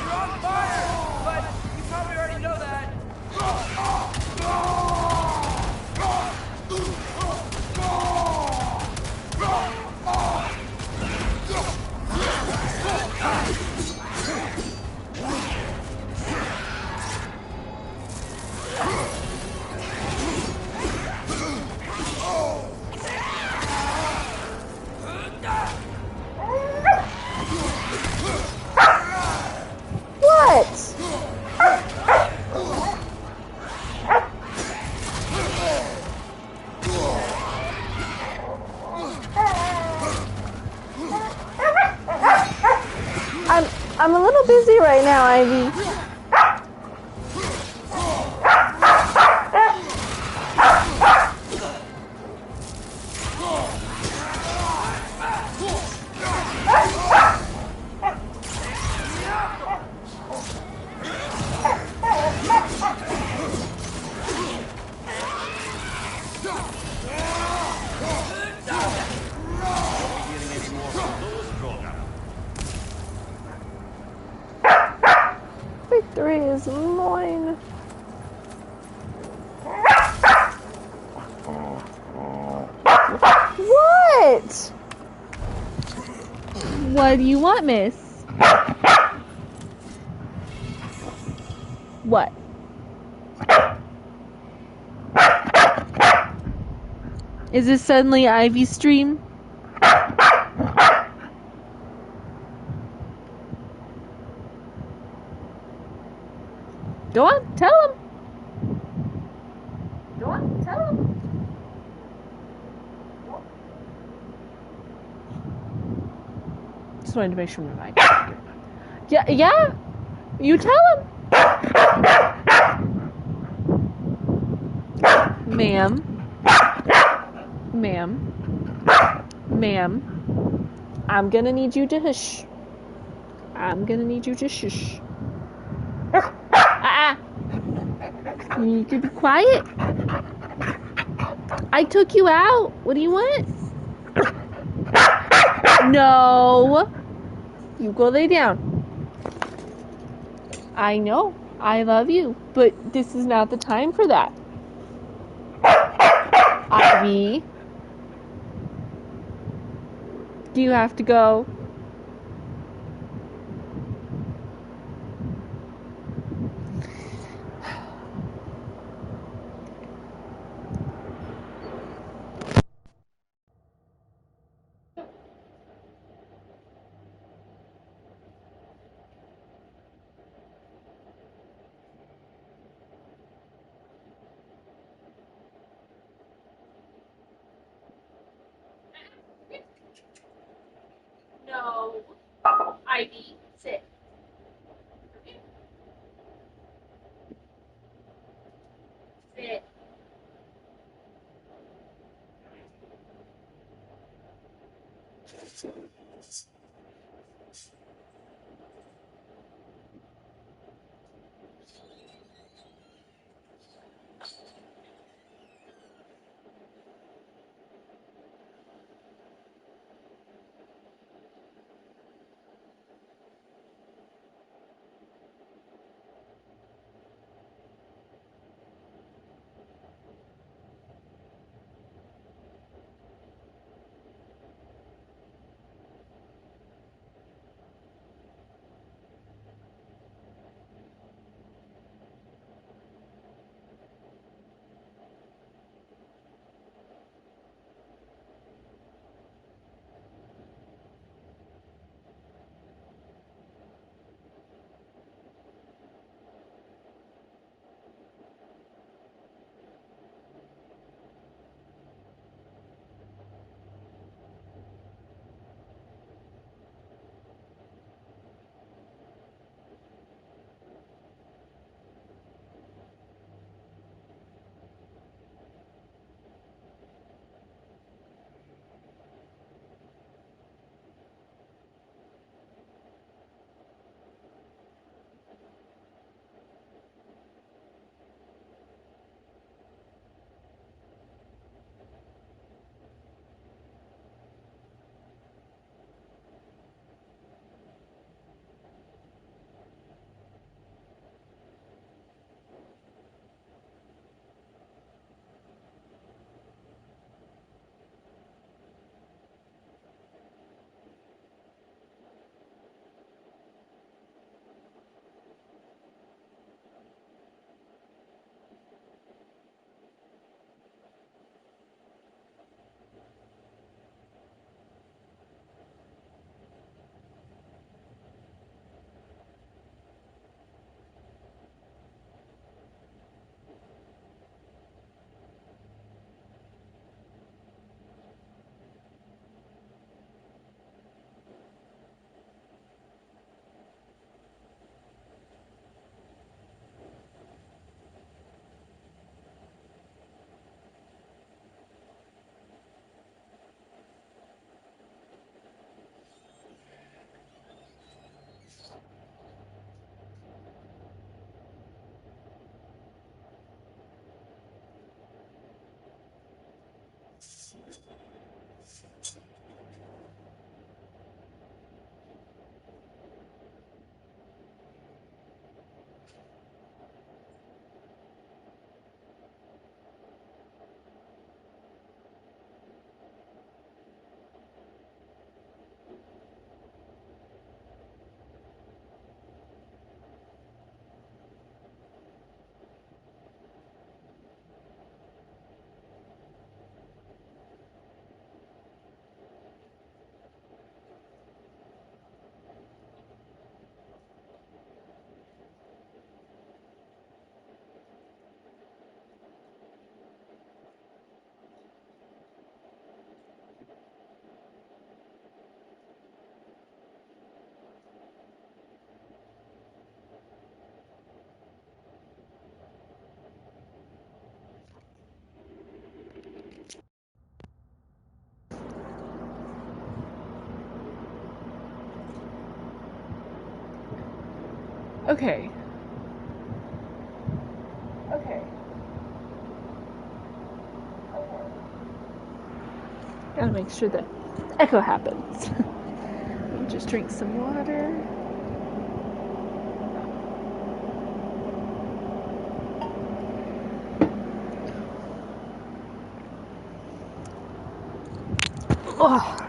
You're on fire! But you probably already know that. What? I'm a little busy right now, Ivy. Victory is mine. What? What do you want, miss? What? Is this suddenly Ivy's stream? Go on, tell him. Go on, tell him. Just wanted to make sure my mic. Yeah. You tell him. Ma'am. I'm gonna need you to hush. You need to be quiet. I took you out. What do you want? No. You go lay down. I know. I love you. But this is not the time for that. Ivy. Do you have to go? No. ID. Sit. Sit. Okay. Gotta make sure that echo happens. Just drink some water. Oh.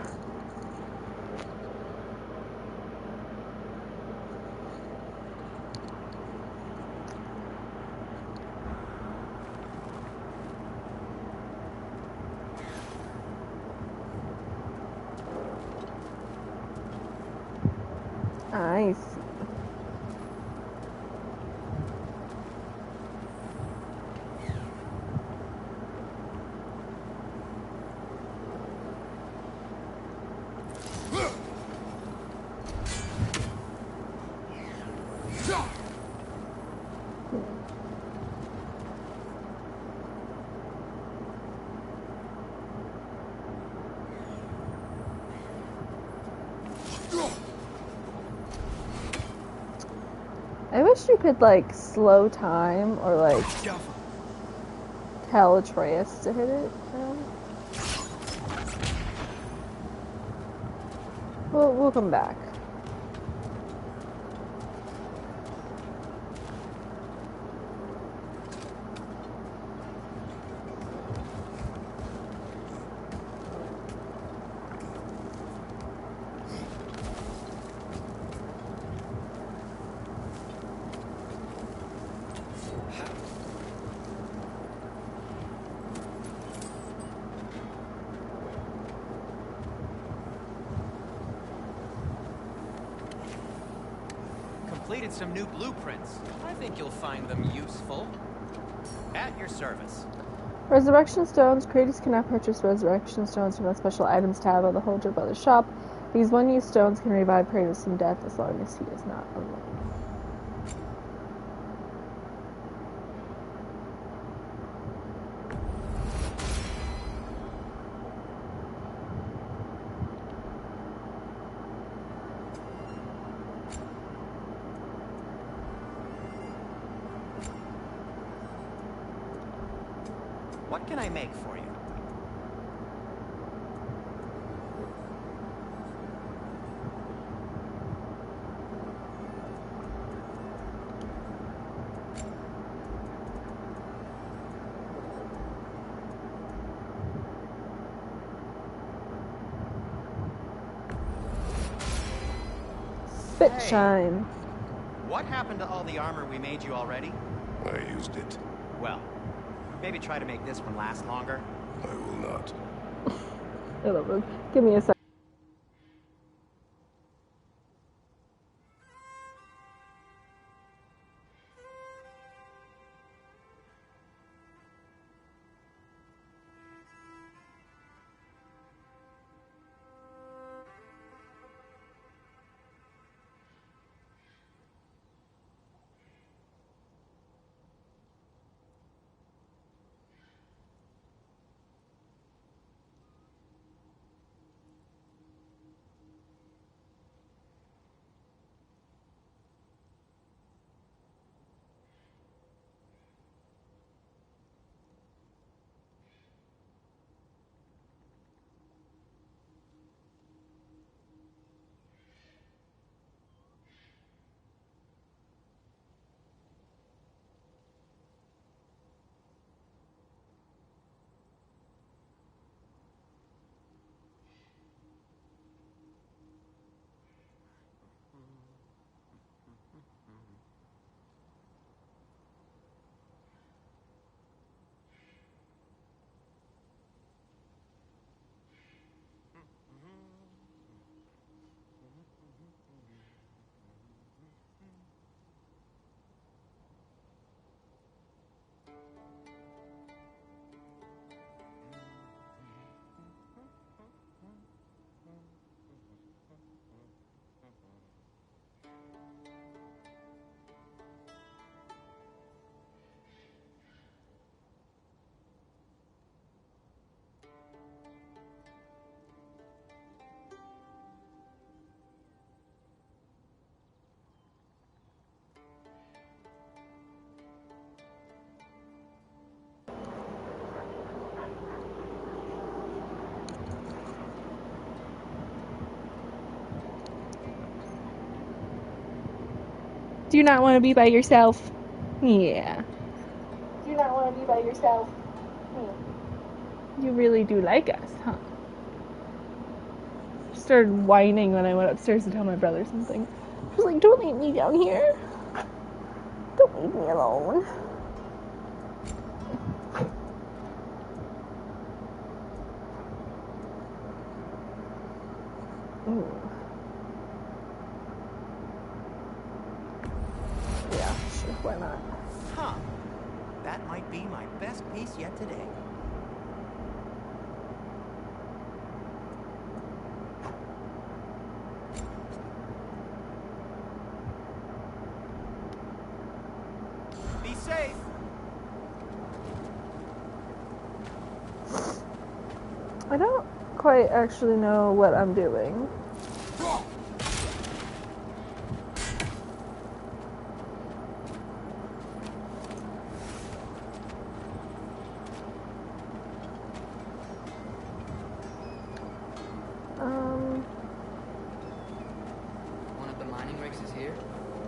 Nice. I wish you could, like, slow time or, like, tell Atreus to hit it. We'll come back. Completed some new blueprints. I think you'll find them useful. At your service. Resurrection stones. Creators cannot purchase resurrection stones from the special items tab of the Holder Brothers shop. These one-use stones can revive Kratos from death as long as he is not alone. What can I make for you? Spit shine. What happened to all the armor we made you already? I used it. Well, maybe try to make this one last longer. I will not. I love it. Give me a second. Do you not want to be by yourself? Yeah. Do you not want to be by yourself? You really do like us, huh? She started whining when I went upstairs to tell my brother something. She was like, don't leave me down here. Don't leave me alone. Ooh. Yeah, sure, why not? Huh. That might be my best piece yet today. Be safe. I don't quite actually know what I'm doing.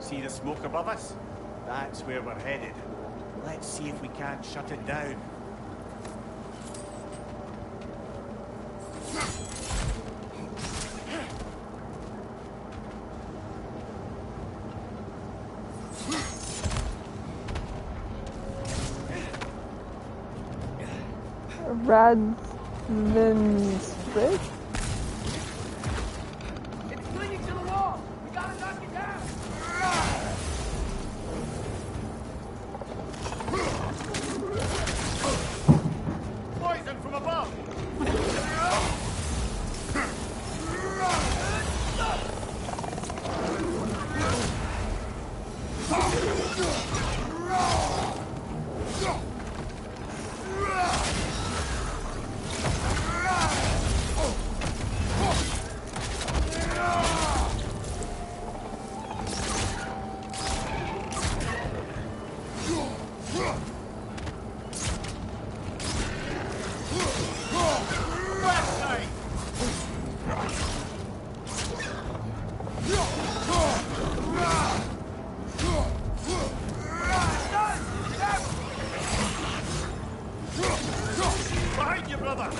See the smoke above us? That's where we're headed. Let's see if we can't shut it down. Radvinsprit? It's clinging to the wall! We gotta knock it down! Poison from above! Behind you, brother!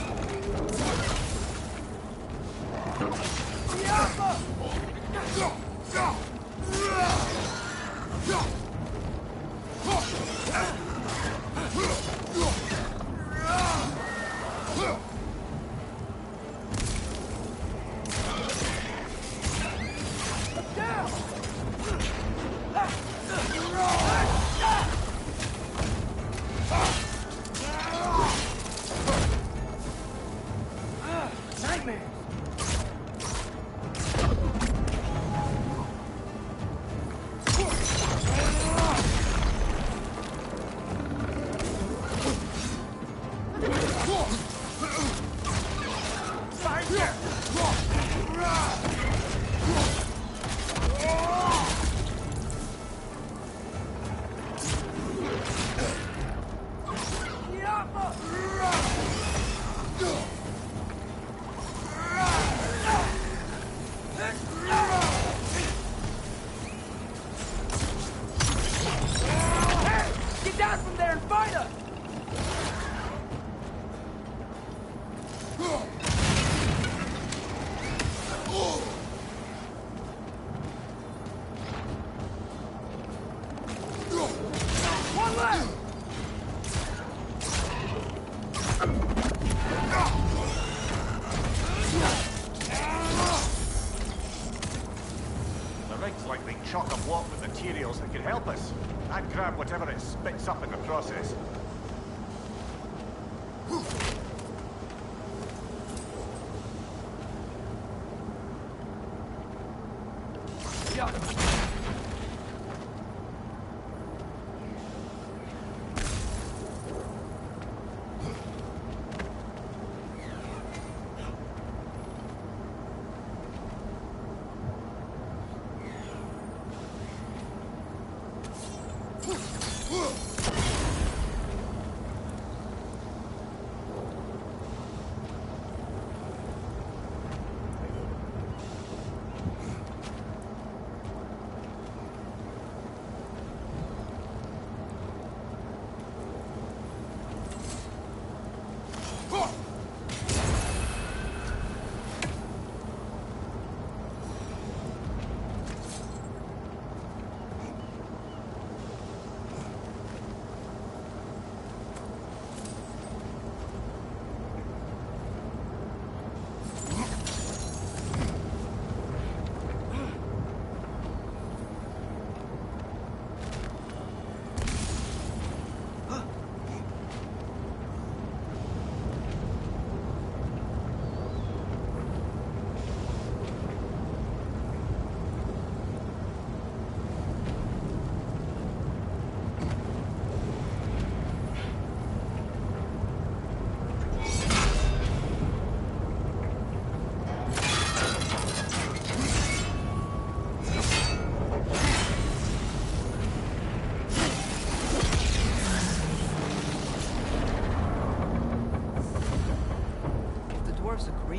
Get down from there and fight us! One left! The rig's likely chock-a-block with materials that could help us. I'd grab whatever it spits up in the process.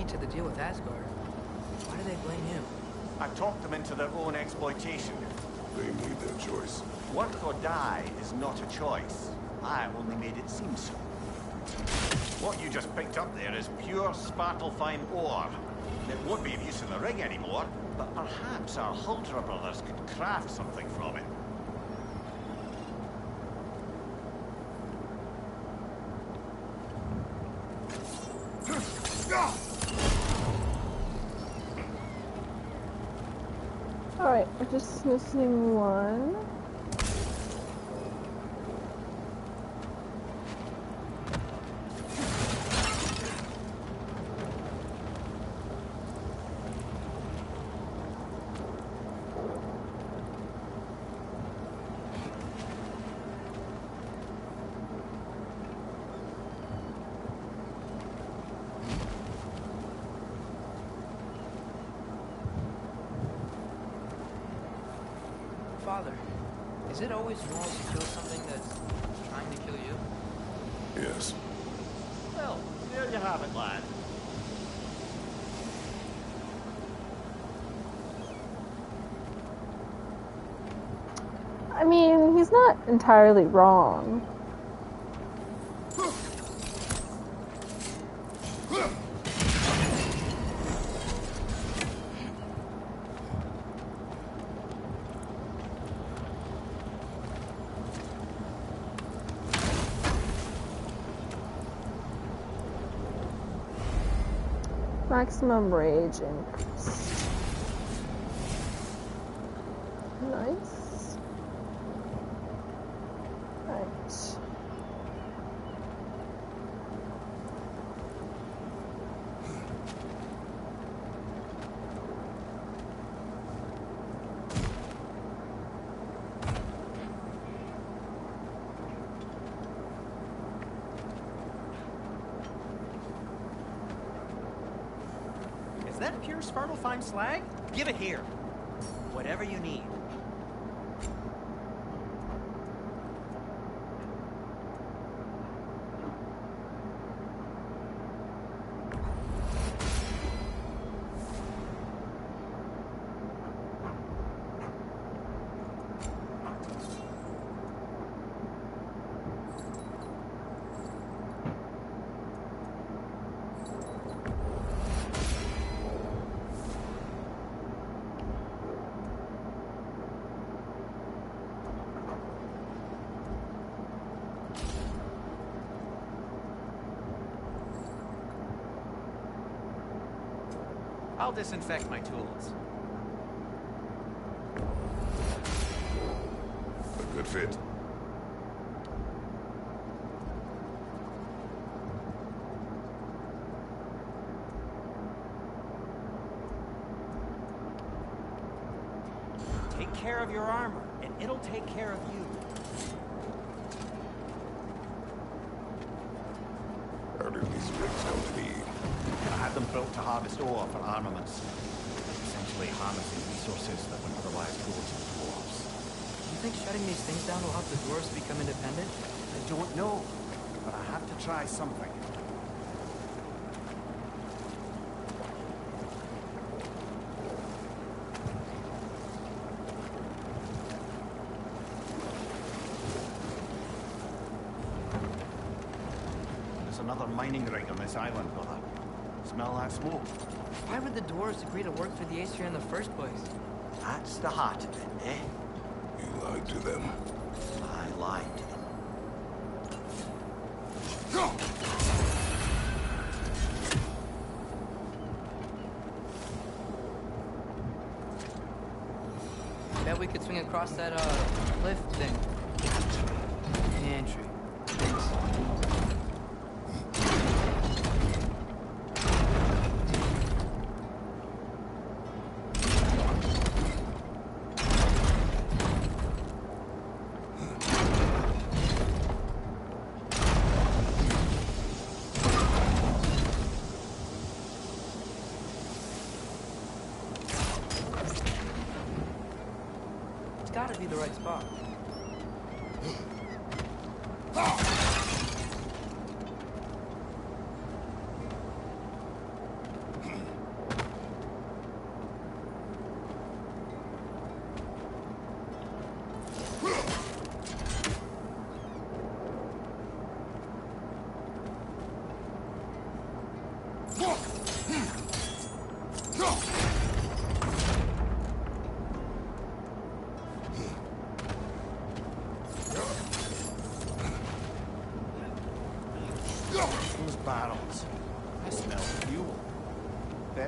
To the deal with Asgard. Why do they blame him? I talked them into their own exploitation. They made their choice. Work or die is not a choice. I only made it seem so. What you just picked up there is pure Svartalfheim ore. It won't be of use in the rig anymore, but perhaps our Huldra brothers could craft something from it. Alright, we're just missing one. Father, is it always wrong to kill something that's trying to kill you? Yes. Well, there you have it, lad. I mean, he's not entirely wrong. Maximum rage increase. Nice. Right. Is that pure Svartalfheim slag? Give it here. Whatever you need. I'll disinfect my tools. A good fit. Take care of your armor, and it'll take care of you. How did these rigs come to be? I had them built to harvest ore for armaments. Essentially harnessing resources that would otherwise go to the dwarves. Do you think shutting these things down will help the dwarves become independent? I don't know, but I have to try something. There's another mining rig on this island, brother. Smell that smoke? Why would the dwarves agree to work for the Aesir in the first place? That's the heart of it, eh? You lied to them. I lied to them. Bet we could swing across that, cliff thing. Entry. Thanks. It's gotta be the right spot.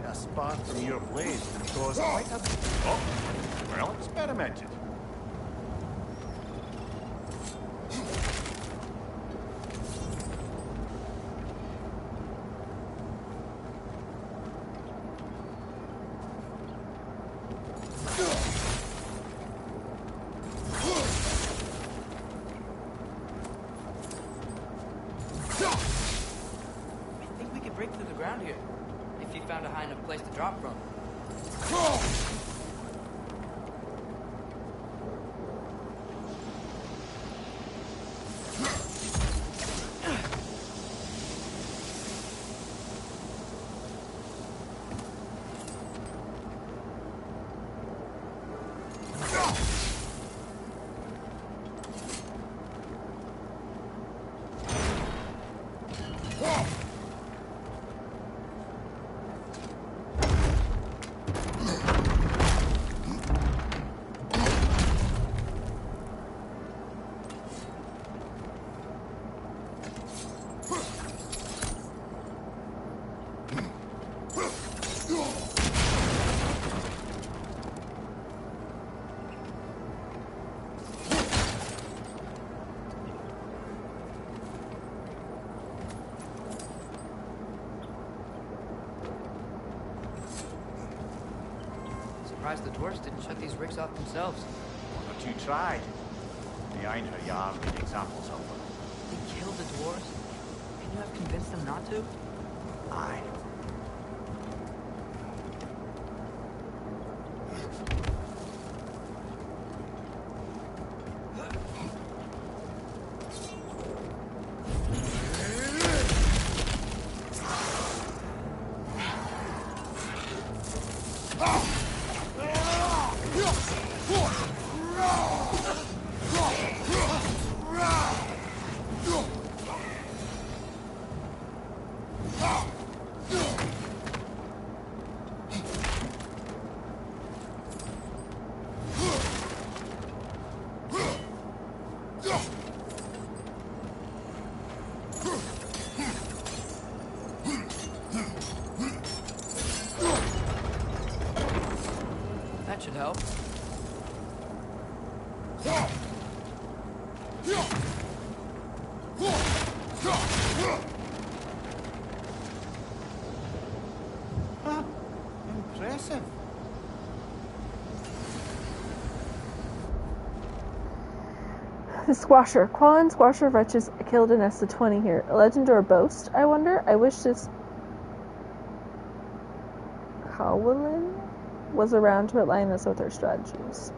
a spark from your blade can cause quite a... Oh, well experimented. Break through the ground here, if you found a high enough place to drop from. Surprised the dwarves didn't shut these rigs off themselves. But you tried. Behind her yarn made examples of them. They killed the dwarves? Can you have convinced them not to? Aye. That should help. Impressive. The Squasher. Quallen Squasher wretches killed a nest of 20 here. A legend or a boast, I wonder? I wish this Howlin was around to outline us with our strategies.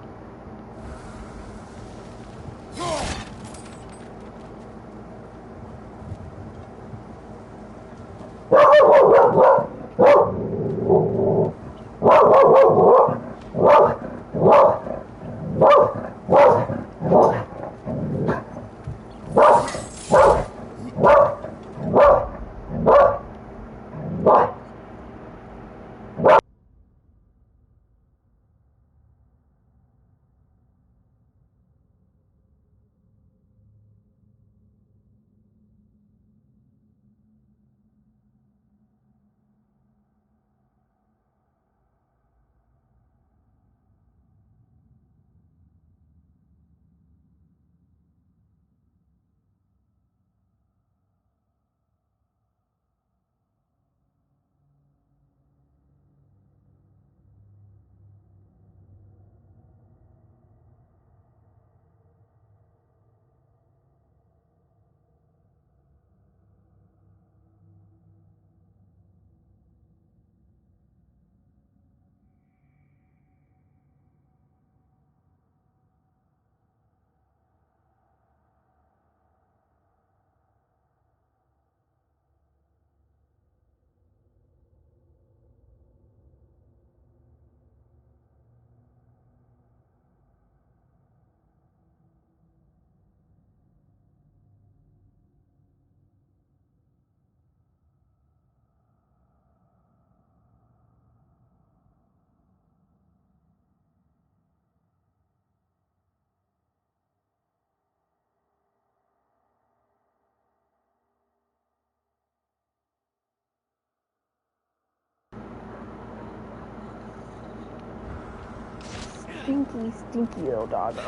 Stinky, stinky little doggo.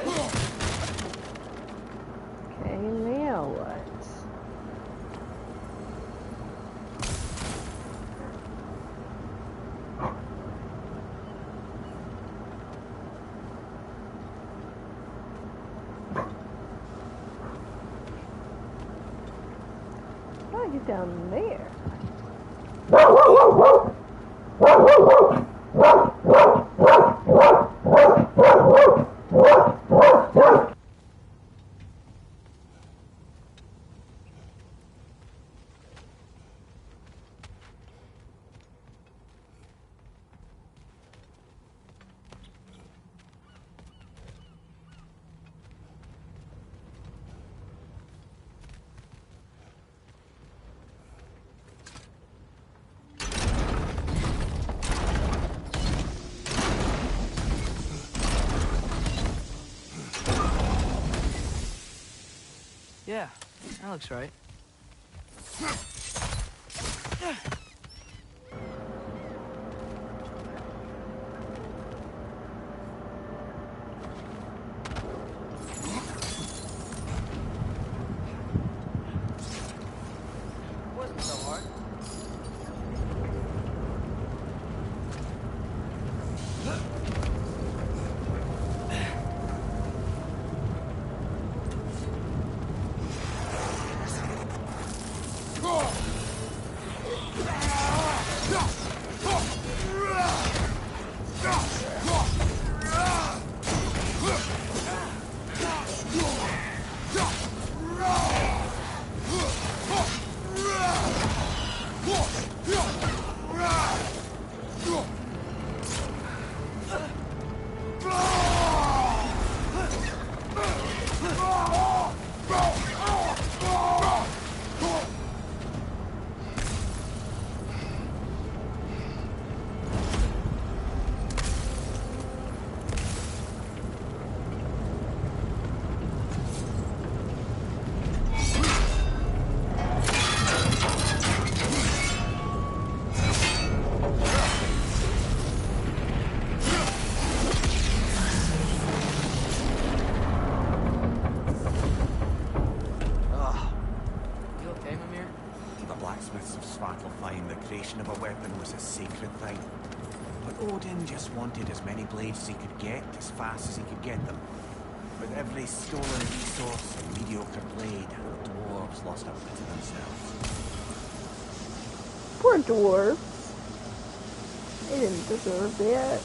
Okay, now what? Oh, he's down there. Yeah, that looks right. Wasn't so hard. Of a weapon was a sacred thing. But Odin just wanted as many blades as he could get, as fast as he could get them. With every stolen resource and mediocre blade, the dwarves lost a bit of themselves. Poor dwarves. They didn't deserve that.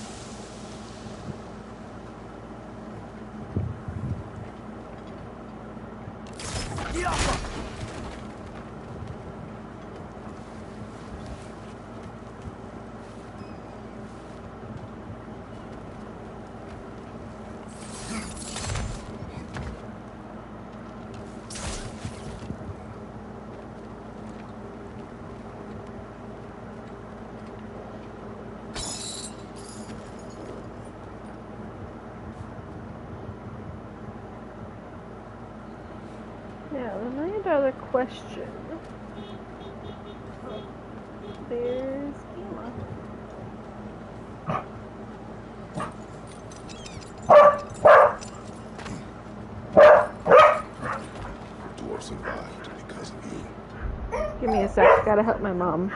Now, the $1,000,000 question. Oh, there's Emma. The dwarf survived because of you. Give me a sec, gotta help my mom.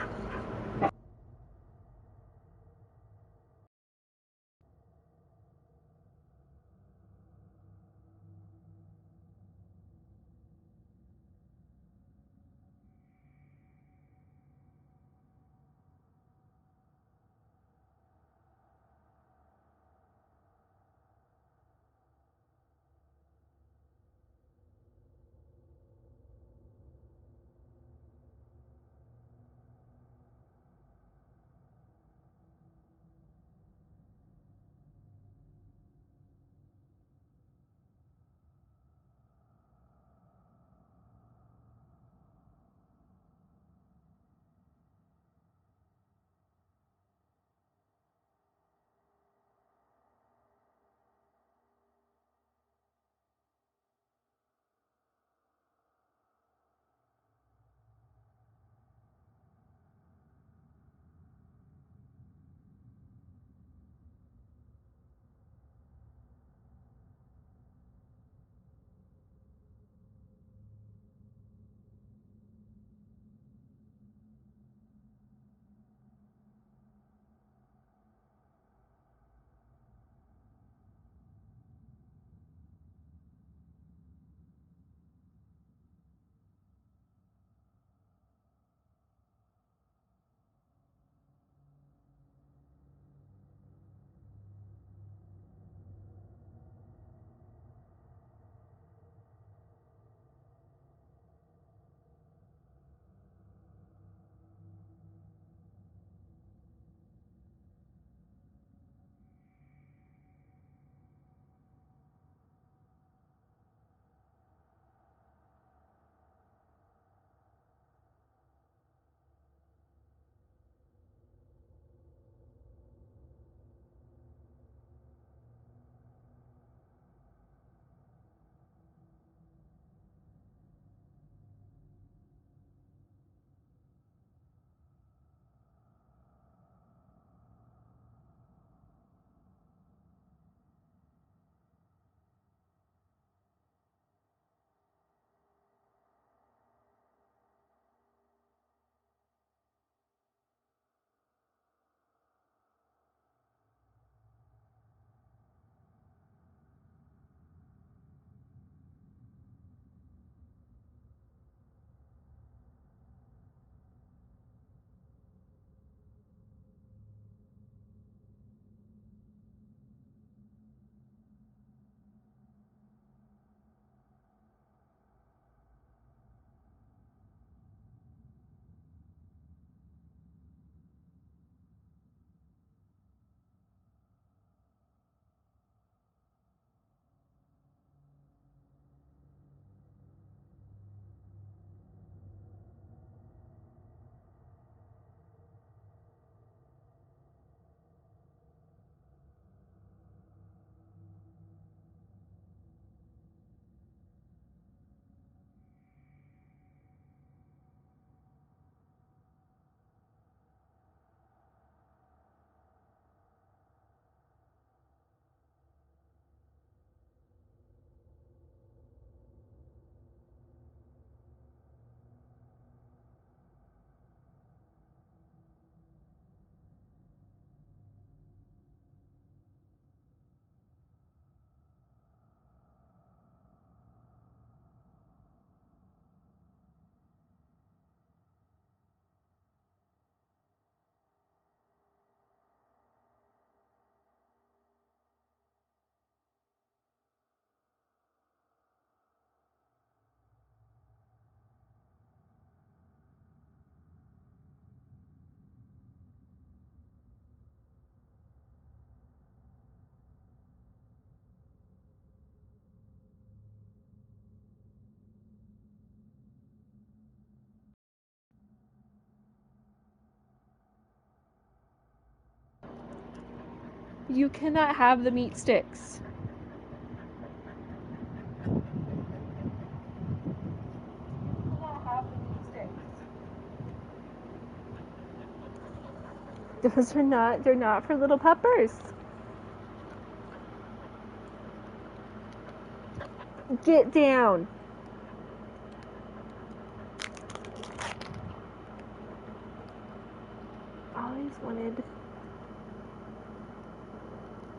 You cannot have the meat sticks. You cannot have the meat sticks. Those are not, they're not for little peppers. Get down. Always wanted.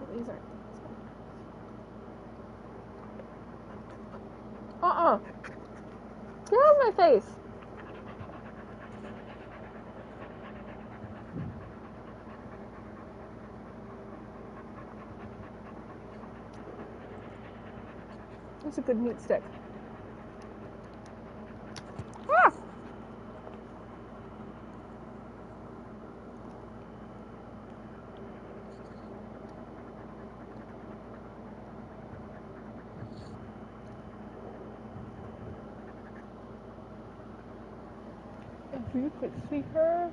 Oh, these aren't. Get out of my face. That's a good meat stick. Ah! If you could see her.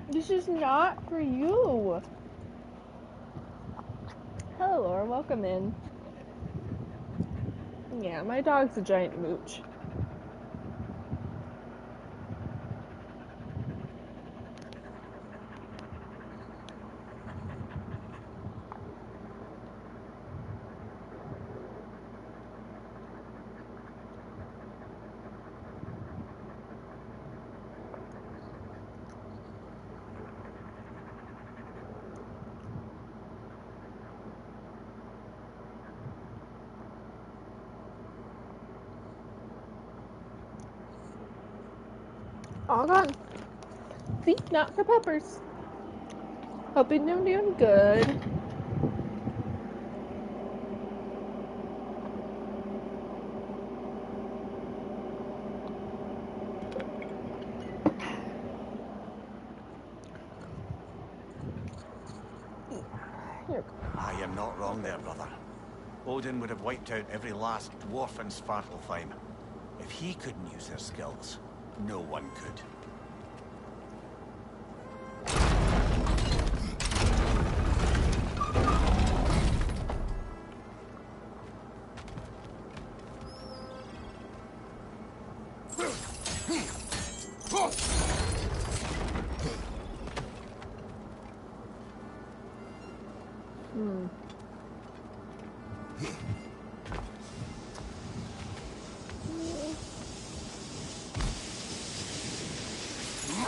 This is not for you. Hello, Laura. Welcome in. Yeah, my dog's a giant mooch. All gone. See, not for peppers. Hoping I'm doing good. Here. I am not wrong there, brother. Odin would have wiped out every last dwarf in Svartalfheim. If he couldn't use their skills, no one could.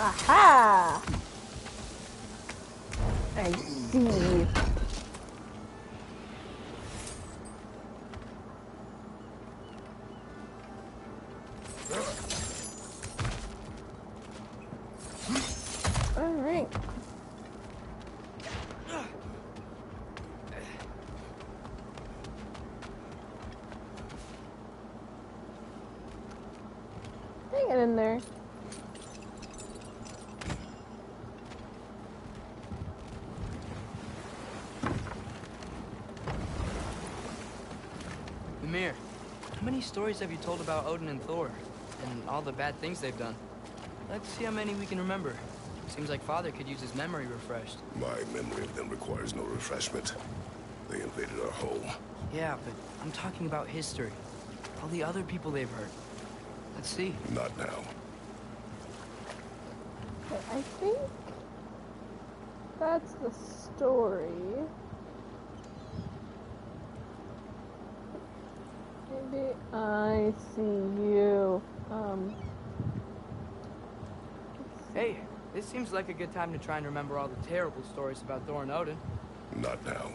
Aha! I see. All right. Hang it in there. Mimir, how many stories have you told about Odin and Thor? And all the bad things they've done? Let's see how many we can remember. Seems like Father could use his memory refreshed. My memory of them requires no refreshment. They invaded our home. Yeah, but I'm talking about history. All the other people they've hurt. Let's see. Not now. Okay, I think that's the story. Maybe I see you. Hey, this seems like a good time to try and remember all the terrible stories about Thor and Odin. Not now.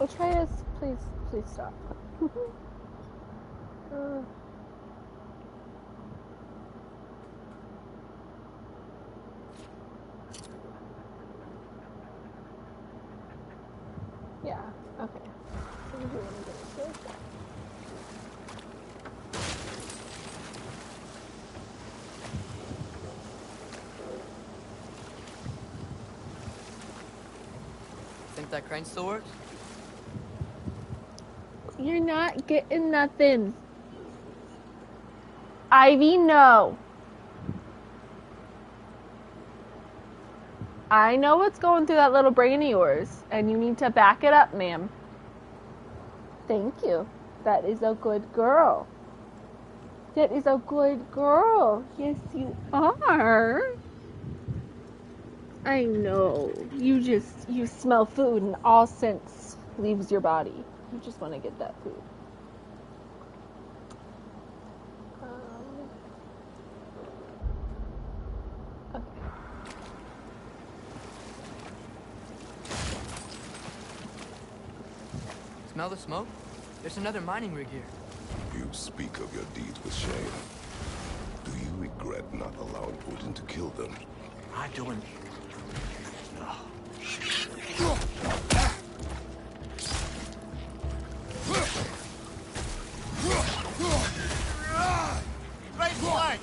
Atreus, please stop. Yeah, okay. Think that crane still works? You're not getting nothing. Ivy, no. I know what's going through that little brain of yours, and you need to back it up, ma'am. Thank you. That is a good girl. That is a good girl. Yes, you are. I know. You smell food and all sense leaves your body. You just want to get that food. Okay. Smell the smoke? There's another mining rig here. You speak of your deeds with shame. Do you regret not allowing Odin to kill them? I don't. Right flank!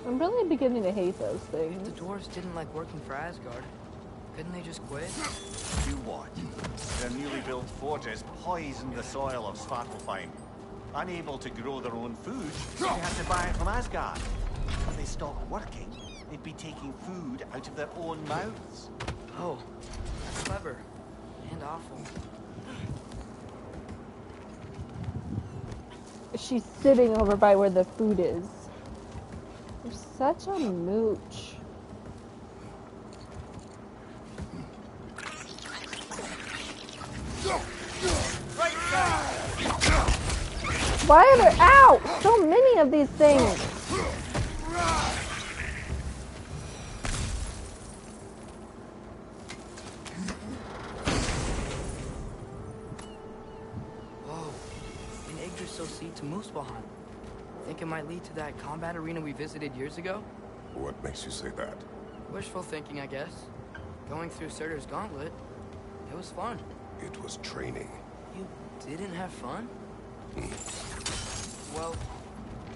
I'm really beginning to hate those things. The dwarves didn't like working for Asgard. Couldn't they just quit? Do what? Their newly built fortress poisoned the soil of Svartalfheim. Unable to grow their own food, they had to buy it from Asgard. If they stopped working, they'd be taking food out of their own mouths. Oh, that's clever. And awful. She's sitting over by where the food is. You're such a mooch. Why are there, ow, so many of these things? Whoa, an Yggdrasil seed to Muspelheim. Think it might lead to that combat arena we visited years ago? What makes you say that? Wishful thinking, I guess. Going through Surtur's gauntlet, it was fun. It was training. You didn't have fun? Well,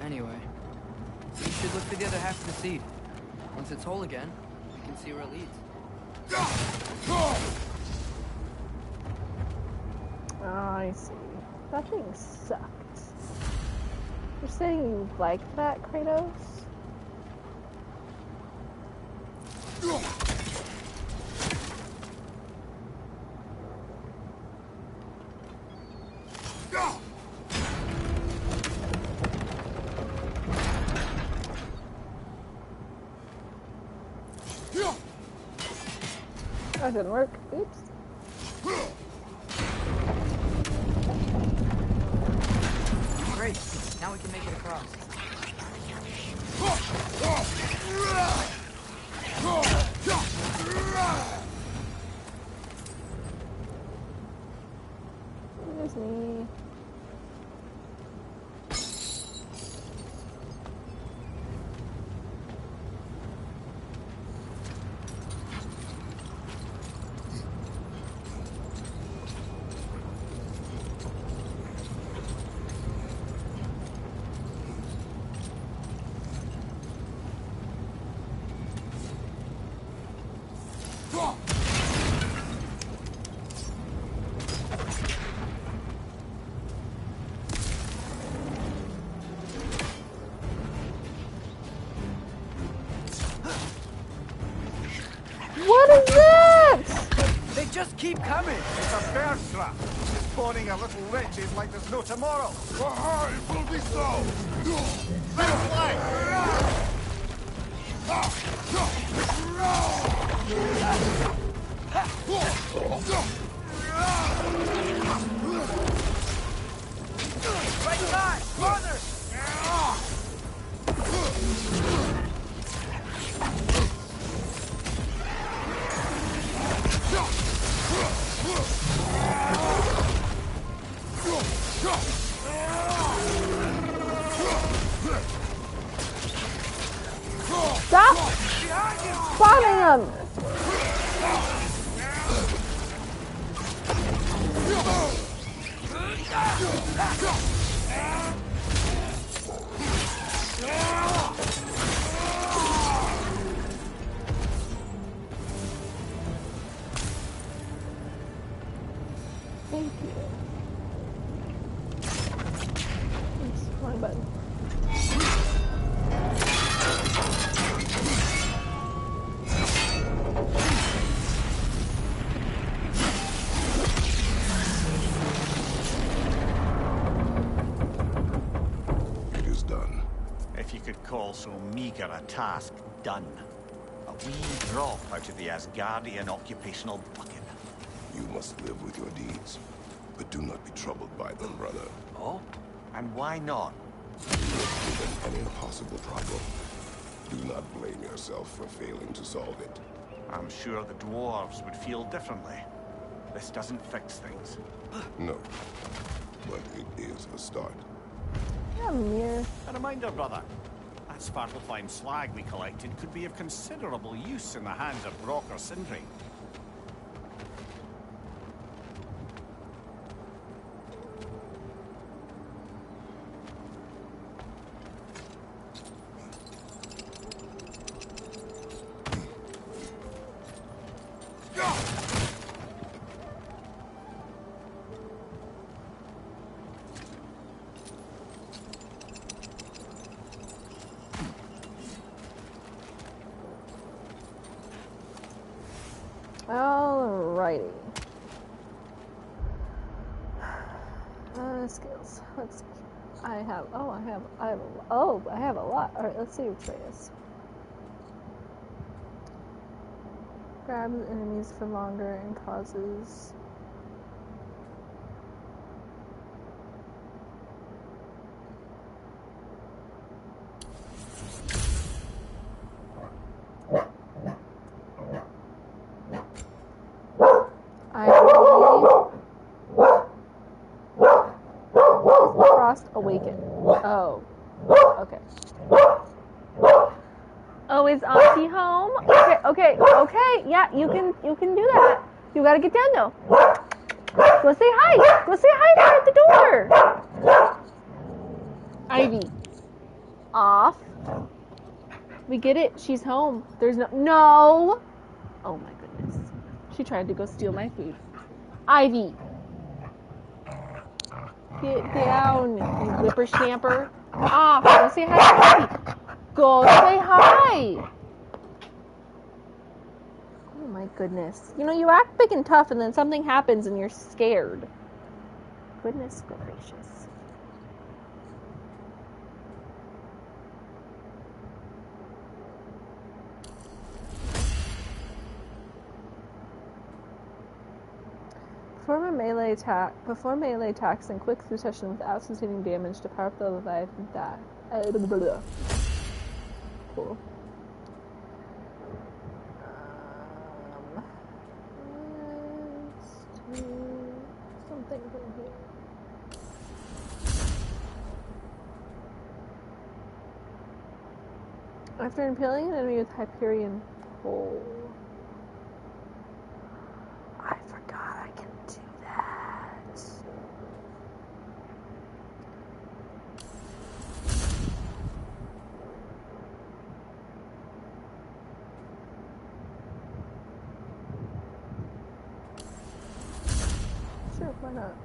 anyway. We should look for the other half of the seed. Once it's whole again, we can see where it leads. Oh, I see. That thing sucked. You're saying you liked that, Kratos? That didn't work. Oops. Great. Now we can make it across. There's me. What is that? They just keep coming! It's a bear trap! Spawning a little wretches like there's no tomorrow! It will be so! Red flag! Right side! Farther! Stop spawning them! Thank you. Oops, wrong button. It is done. If you could call so meager a task done. A wee drop out of the Asgardian occupational bucket. You must live with your deeds, but do not be troubled by them, brother. Oh? And why not? You have given an impossible problem. Do not blame yourself for failing to solve it. I'm sure the dwarves would feel differently. This doesn't fix things. No, but it is a start. Come here. A reminder, brother. That Svartalfheim slag we collected could be of considerable use in the hands of Brock or Sindri. Alrighty. Skills. Let's see. I have a lot. Alright, let's see Atreus. Grabs enemies for longer and causes Frost Awaken. Oh. Okay. Oh, is Auntie home? Okay. Yeah, you can do that. You gotta get down though. Go say hi. Go say hi there at the door. Ivy. Off. We get it. She's home. There's no. Oh my goodness. She tried to go steal my food. Ivy. Get down, you whippersnapper. Off. Go say hi to Ivy. Go say hi. Oh my goodness. You know, you act big and tough and then something happens and you're scared. Goodness gracious. Before melee attacks and quick succession without sustaining damage to powerful Leviathan that. Cool. Let's do something from here. After impaling an enemy with Hyperion Pole. I forgot I can do that. Sure, why not?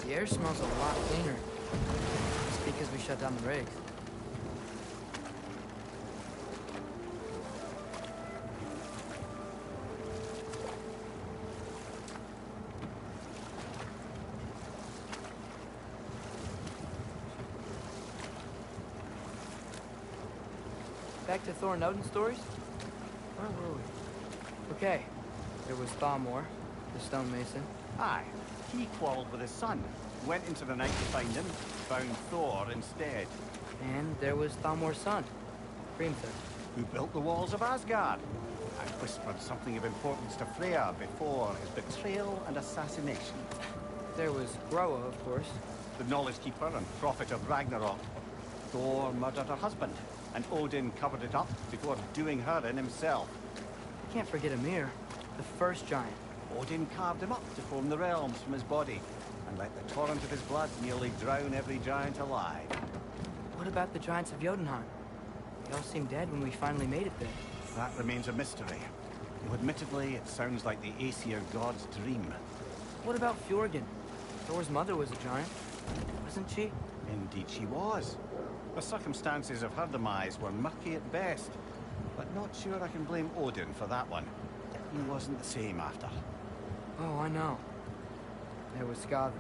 The air smells a lot cleaner. It's because we shut down the rigs. Back to Thor and Odin's stories? Where were we? Okay, there was Thamor, the stonemason. Aye, he quarreled with his son. Went into the night to find him, found Thor instead. And there was Thamor's son, Grimthor. Who built the walls of Asgard. I whispered something of importance to Freya before his betrayal and assassination. There was Groa, of course. The knowledge keeper and prophet of Ragnarok. Thor murdered her husband, and Odin covered it up before doing her in himself. can't forget Ymir, the first giant. Odin carved him up to form the realms from his body, and let the torrent of his blood nearly drown every giant alive. What about the giants of Jotunheim? They all seemed dead when we finally made it there. That remains a mystery. Though admittedly, it sounds like the Aesir god's dream. What about Fjorgyn? Thor's mother was a giant, wasn't she? Indeed she was. The circumstances of her demise were murky at best, but not sure I can blame Odin for that one. He wasn't the same after. Oh, I know. There was Skadi,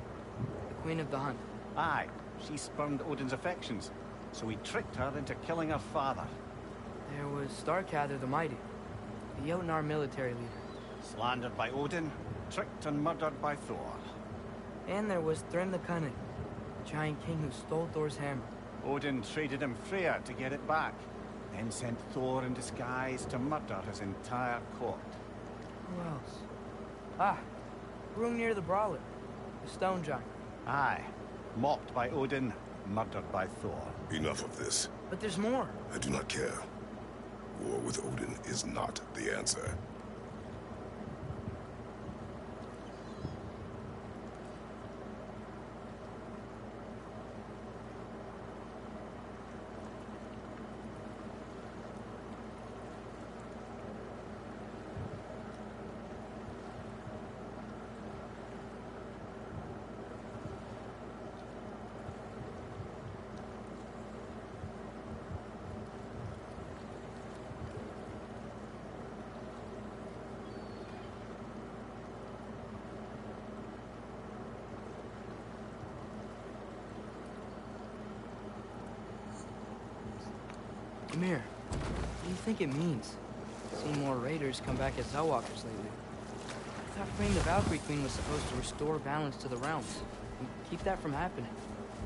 the queen of the hunt. Aye, she spurned Odin's affections, so he tricked her into killing her father. There was Starkather the Mighty, the Jotnar military leader. Slandered by Odin, tricked and murdered by Thor. And there was Thrym the Cunning, the giant king who stole Thor's hammer. Odin traded him Freyr to get it back, then sent Thor in disguise to murder his entire court. Who else? Ah, Hrungnir the Brawler, the stone giant. Aye, mocked by Odin, murdered by Thor. Enough of this. But there's more. I do not care. War with Odin is not the answer. Ymir, what do you think it means? Seen more raiders come back as Hellwalkers lately. I thought freeing the Valkyrie Queen was supposed to restore balance to the realms, and keep that from happening.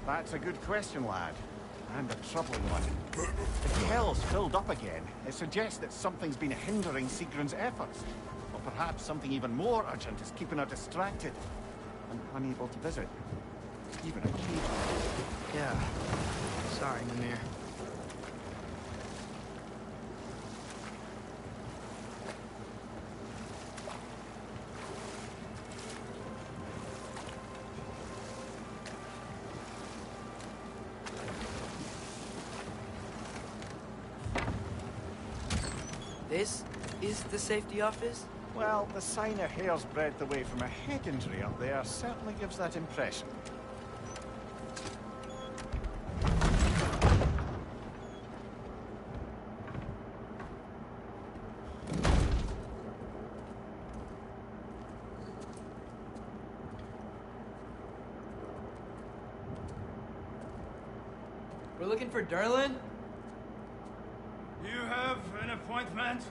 That's a good question, lad. And a troubling one. If hell's filled up again, it suggests that something's been hindering Sigrun's efforts. Or perhaps something even more urgent is keeping her distracted and unable to visit. Even occasionally. Yeah. Sorry, Ymir. This is the safety office? Well, the sign a hair's breadth away from a head injury up there certainly gives that impression. We're looking for Durlin? You have an appointment?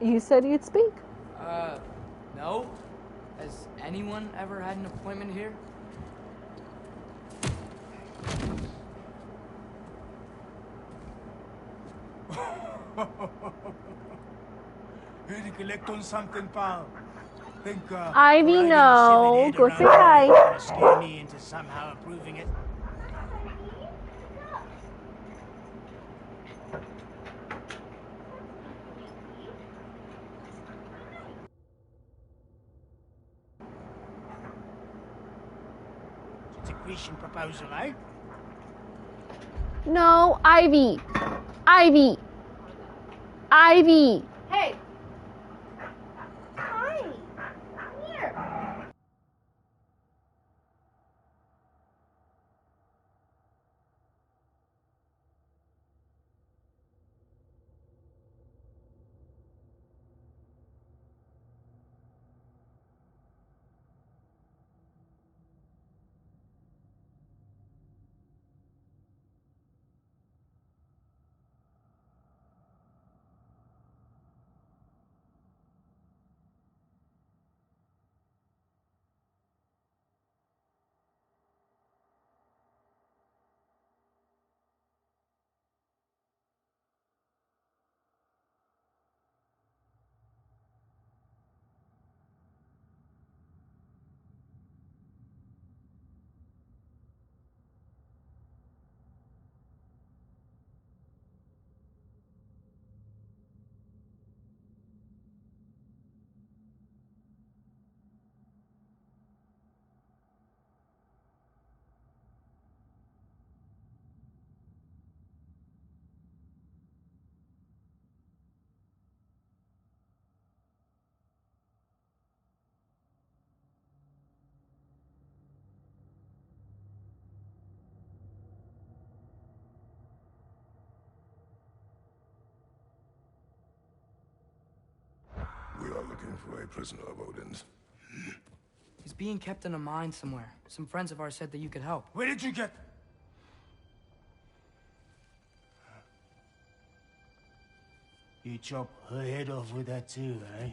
You said you'd speak. No. Has anyone ever had an appointment here? Here to collect on something, pal. Think, Ivy, riding no. silly Go head say around hi. trying to scare me into somehow approving it. It's a Christian proposal, eh? No, Ivy. Ivy. Ivy. Hey! Hi! Come here! Looking for a prisoner of Odin's. He's being kept in a mine somewhere. Some friends of ours said that you could help. Where did you get... You chop her head off with that too, eh?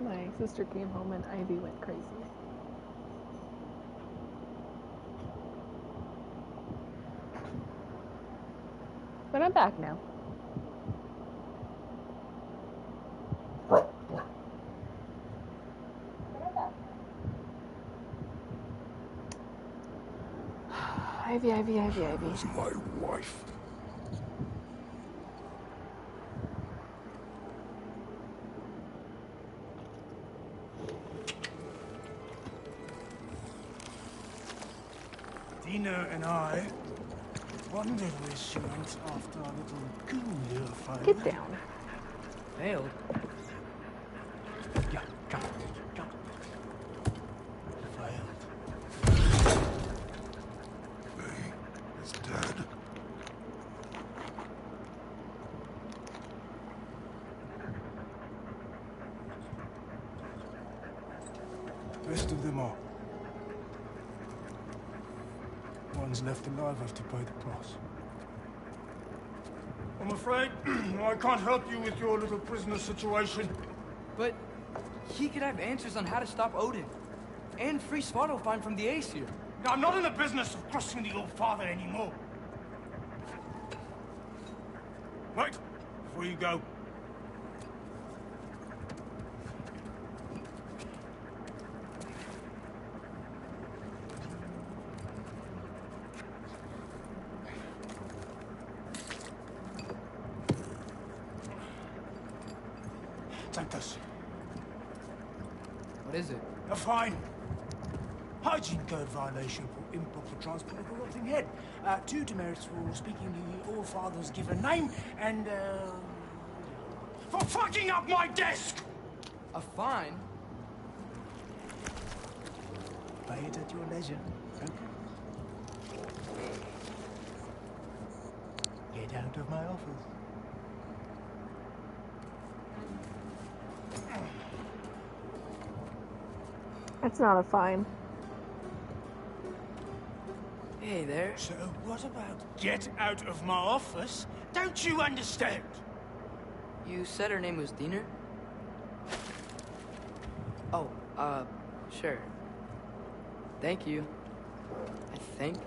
My sister came home and Ivy went crazy. But I'm back now. Ivy. Where's my wife? Dina and I wondered where she went after our little ghoul fight. Get down. Failed? Yeah, come. Failed. Faye is dead. Rest of them are. One's left alive have to pay the price. I'm afraid I can't help you with your little prisoner situation. But he could have answers on how to stop Odin. And free Svartalfheim from the Aesir. I'm not in the business of crossing the old father anymore. Right, before you go. Take this. What is it? A fine. Hygiene code violation for improper transport of a rotting head. 2 demerits for speaking the All-Father's given name, and, for fucking up my desk! A fine? Pay it at your leisure. Okay. Get out of my office. It's not a fine. Hey there. So what about get out of my office? Don't you understand? You said her name was Diener? Oh, sure. Thank you. I think.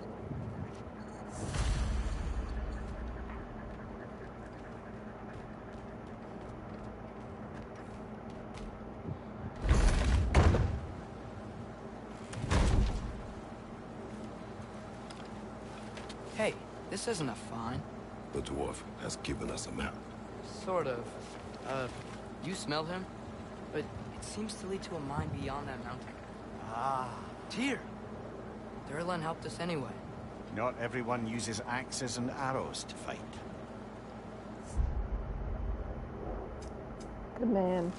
Hey, this isn't a fine. The dwarf has given us a map. Sort of. You smelled him? But it seems to lead to a mine beyond that mountain. Ah, Tyr. Durlin helped us anyway. Not everyone uses axes and arrows to fight. Good man.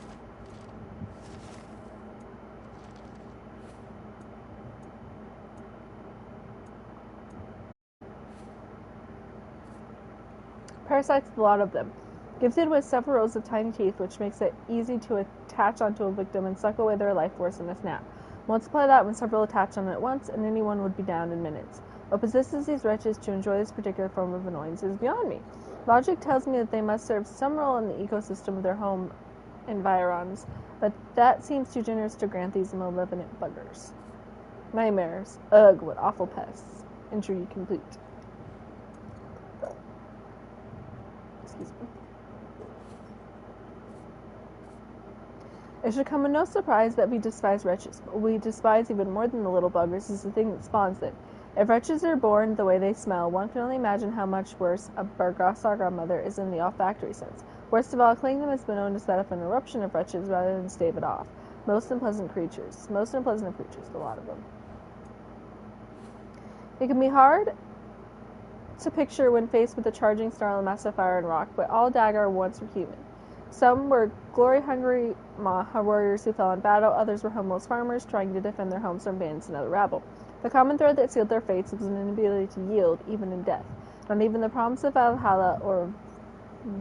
Parasites, a lot of them. Gifted with several rows of tiny teeth, which makes it easy to attach onto a victim and suck away their life force in a snap. Multiply that when several attach on at once, and anyone would be down in minutes. What possesses these wretches to enjoy this particular form of annoyance is beyond me. Logic tells me that they must serve some role in the ecosystem of their home environs, but that seems too generous to grant these malevolent buggers. Nightmares. Ugh, what awful pests. Entry complete. Excuse me. It should come as no surprise that we despise wretches, but we despise even more than the little buggers is the thing that spawns them. If wretches are born the way they smell, one can only imagine how much worse a Bargasaga mother is in the olfactory sense. Worst of all, killing them has been known to set up an eruption of wretches rather than stave it off. Most unpleasant creatures, a lot of them. It can be hard to picture when faced with a charging snarl of massive fire and rock, but all Dagar once were human. Some were glory-hungry Maha warriors who fell in battle, others were homeless farmers trying to defend their homes from bandits and other rabble. The common thread that sealed their fates was an inability to yield, even in death. Not even the promise of Valhalla or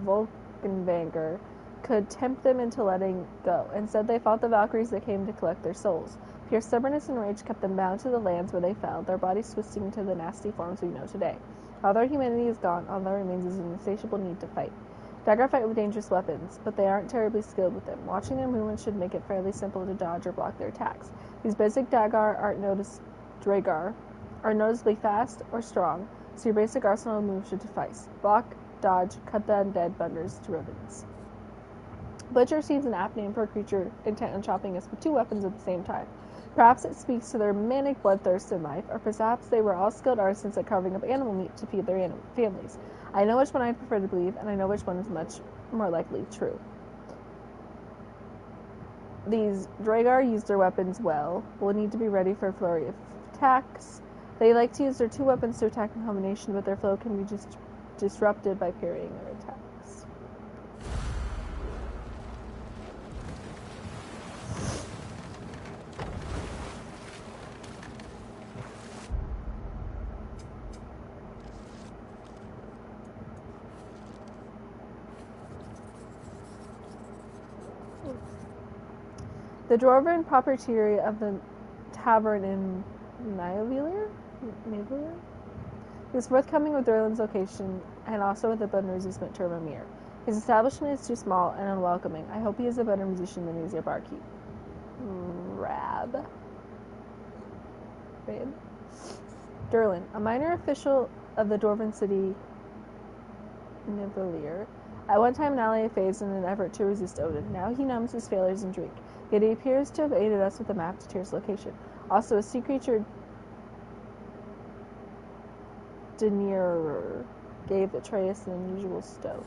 Volkenvanger could tempt them into letting go. Instead, they fought the Valkyries that came to collect their souls. Pure stubbornness and rage kept them bound to the lands where they fell, their bodies twisting into the nasty forms we know today. All their humanity is gone, all that remains is an insatiable need to fight. Dagar fight with dangerous weapons, but they aren't terribly skilled with them. Watching their movements should make it fairly simple to dodge or block their attacks. These basic Dragar are noticeably fast or strong, so your basic arsenal of moves should suffice. Block, dodge, cut the undead bunders to ribbons. Butcher seems an apt name for a creature intent on chopping us with 2 weapons at the same time. Perhaps it speaks to their manic bloodthirst in life, or perhaps they were all skilled artisans at carving up animal meat to feed their families. I know which one I prefer to believe, and I know which one is much more likely true. These Dragar use their weapons well, but will need to be ready for a flurry of attacks. They like to use their 2 weapons to attack in combination, but their flow can be just disrupted by parrying their attacks. The dwarven proprietary of the tavern in Nivelir is forthcoming with Durlin's location and also with the better resistant term Amir. His establishment is too small and unwelcoming. I hope he is a better musician than he is your barkeep. Rab. Durlin, a minor official of the dwarven city Nivelir, at one time an ally of Faye's in an effort to resist Odin. Now he numbs his failures in drink. Yet he appears to have aided us with a map to Tyr's location. Also, a sea creature, Denir, gave Atreus an unusual stow.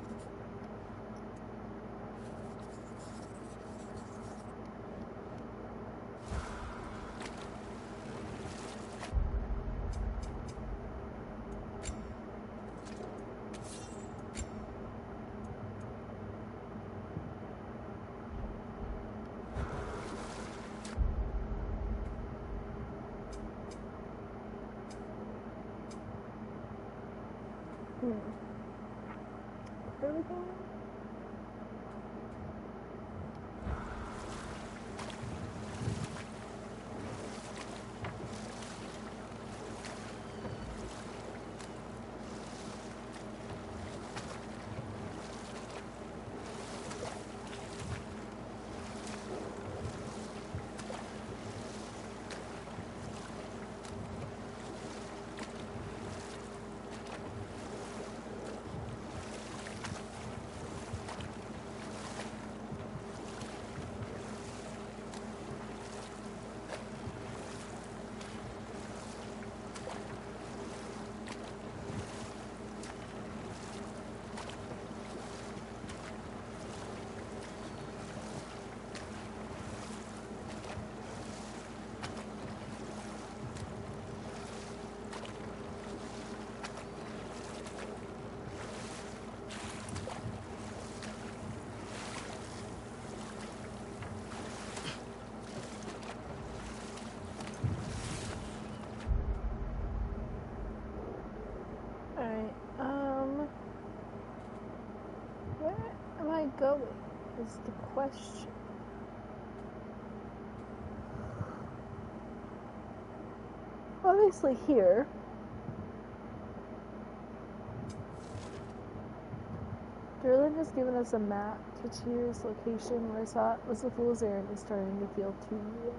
Where are we going? Alright, where am I going is the question. Obviously here. Derlin has given us a map to Tyr's location, where I saw it was the Fool's Errand is starting to feel too real.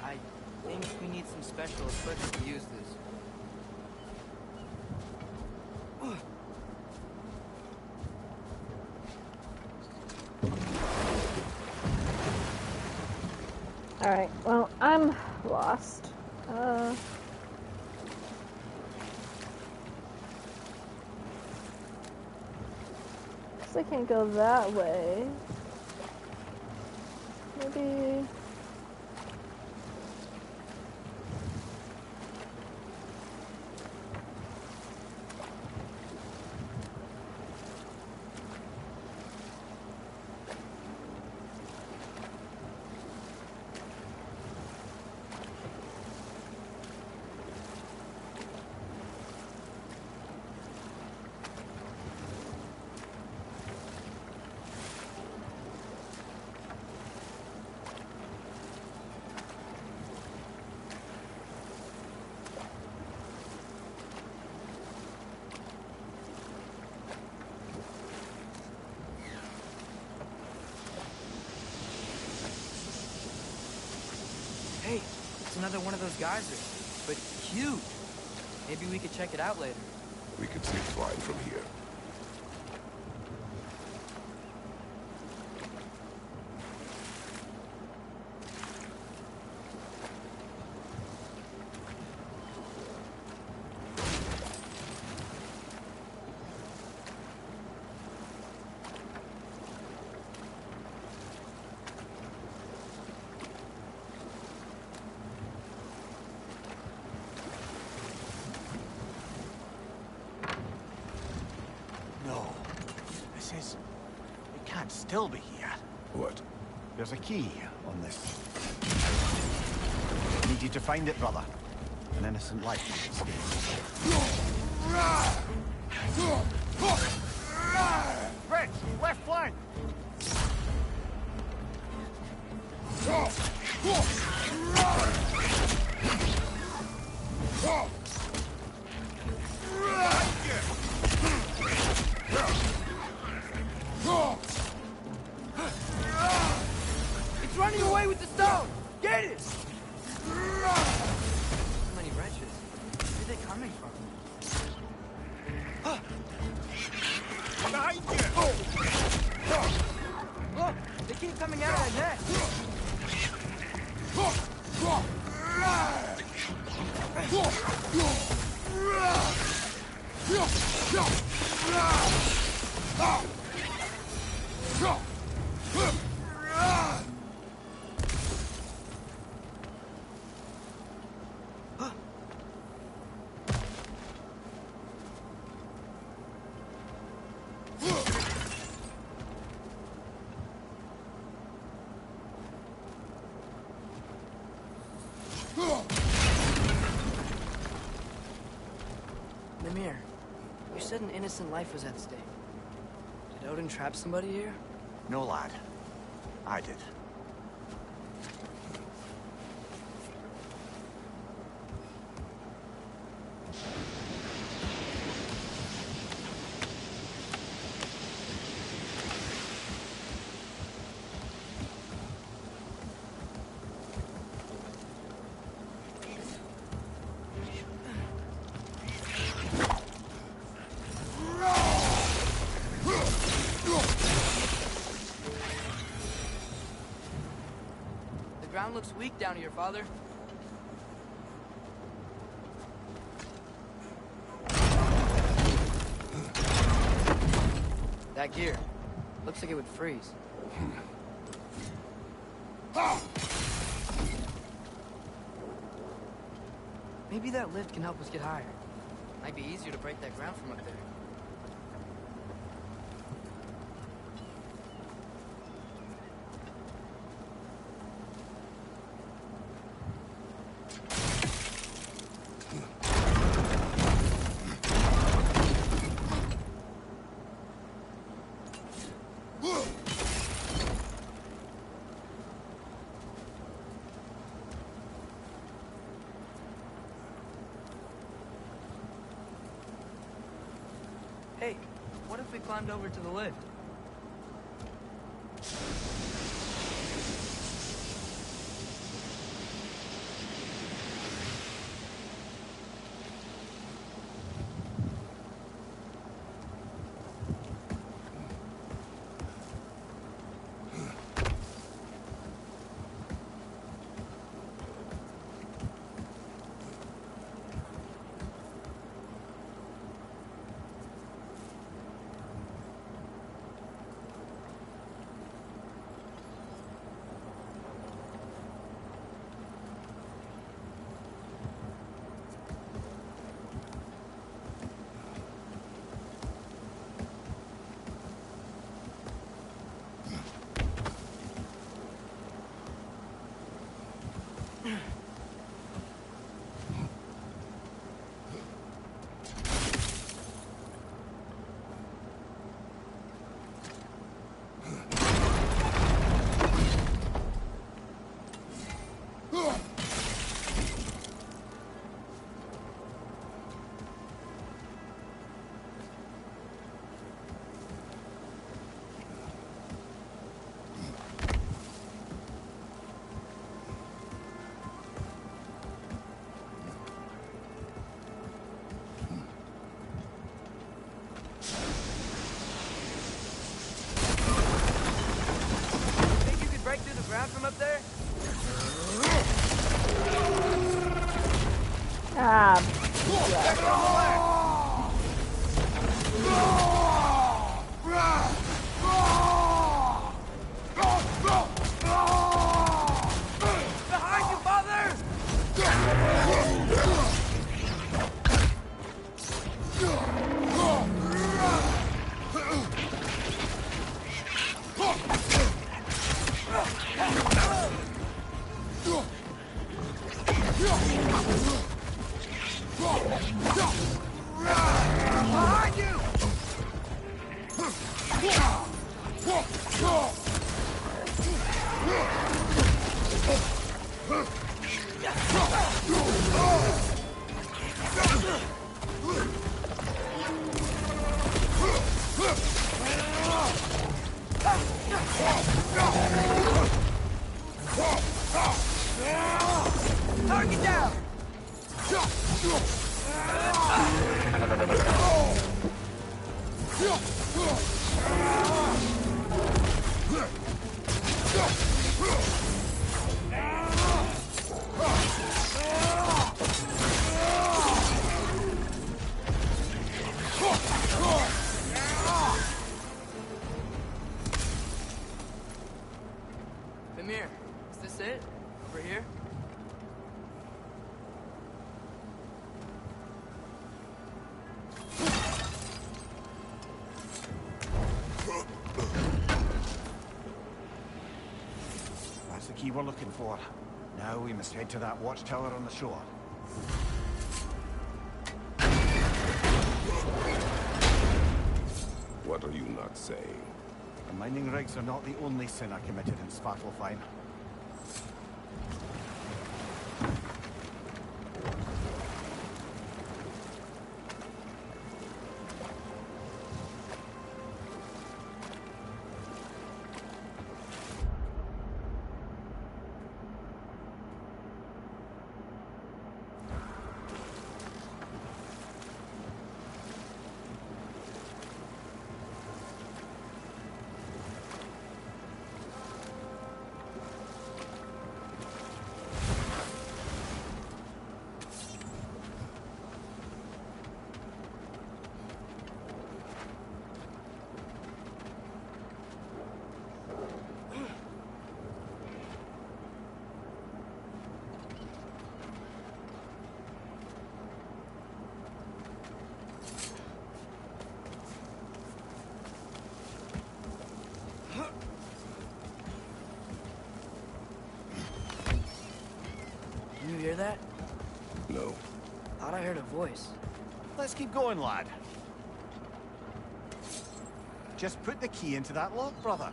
I think we need some special equipment to use this. Alright, well, I'm lost. Guess I can't go that way. Maybe... another one of those geysers, but huge. Maybe we could check it out later. We could see it fine from here. It can't still be here. What? There's a key on this. Need you to find it, brother. An innocent life. Red, left flank! It's running away with the stone! Get it! So many wrenches. Where are they coming from? Behind you! Look! They keep coming out of that net! Mimir, you said an innocent life was at stake. Did Odin trap somebody here? No, lad. I did. The ground looks weak down here, Father. That gear. Looks like it would freeze. Maybe that lift can help us get higher. Might be easier to break that ground from up there. Hey, what if we climbed over to the lift? Behind you, mother! Behind you! Target down! Amir, is this it? Over here? That's the key we're looking for. Now we must head to that watchtower on the shore. What are you not saying? The mining rigs are not the only sin I committed in Svartalfheim. You hear that? No. Thought I heard a voice. Let's keep going, lad. Just put the key into that lock, brother.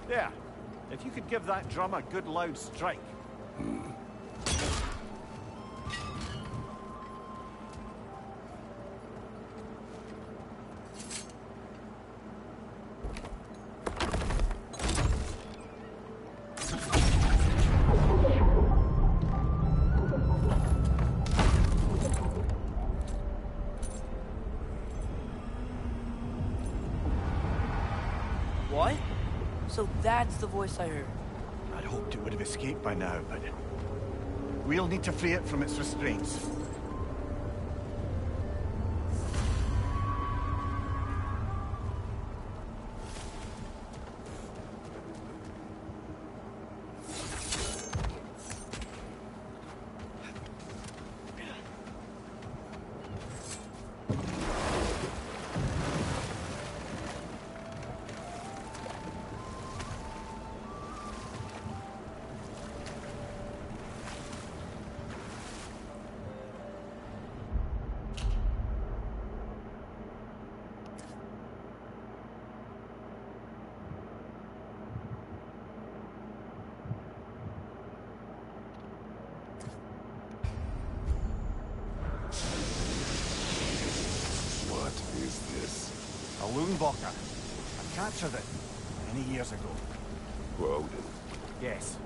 There. If you could give that drum a good loud strike. What? So that's the voice I heard. I'd hoped it would have escaped by now, but we'll need to free it from its restraints. A Loonbocker. I captured it many years ago. Woden. Yes.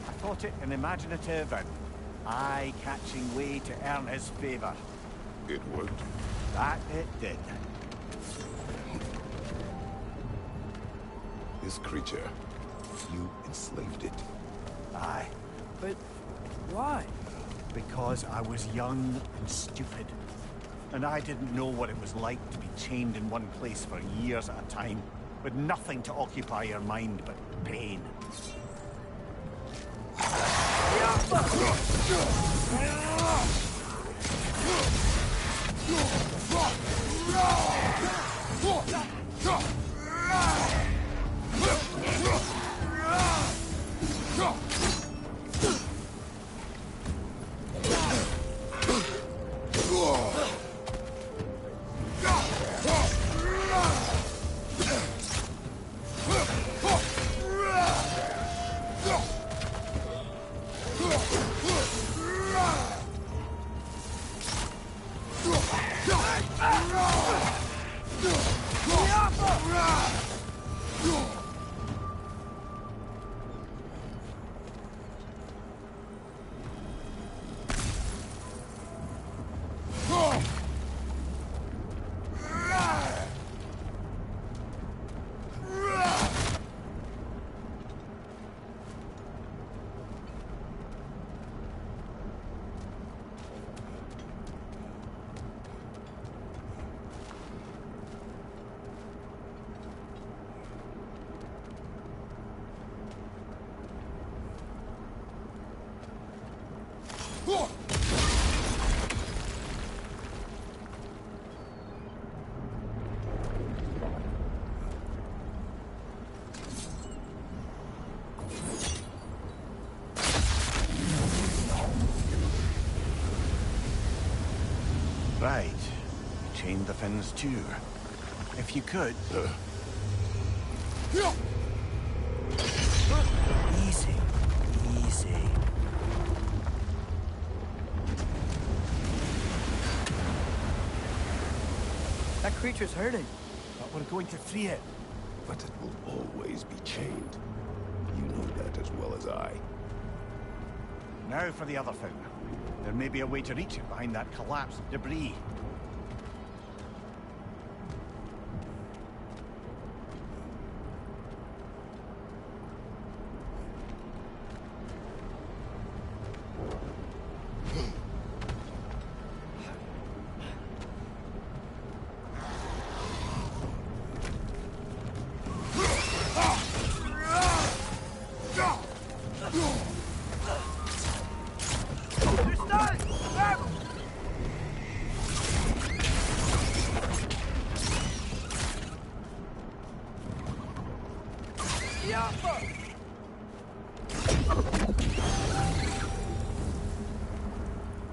I thought it an imaginative and eye-catching way to earn his favor. It worked. That it did. This creature, you enslaved it. Aye. But why? Because I was young and stupid. And I didn't know what it was like to be chained in one place for years at a time, with nothing to occupy your mind but pain. Right. Chain the fins too. If you could... Easy. Easy. That creature's hurting. But we're going to free it. But it will always be chained. You know that as well as I. Now for the other thing. There may be a way to reach it behind that collapsed debris.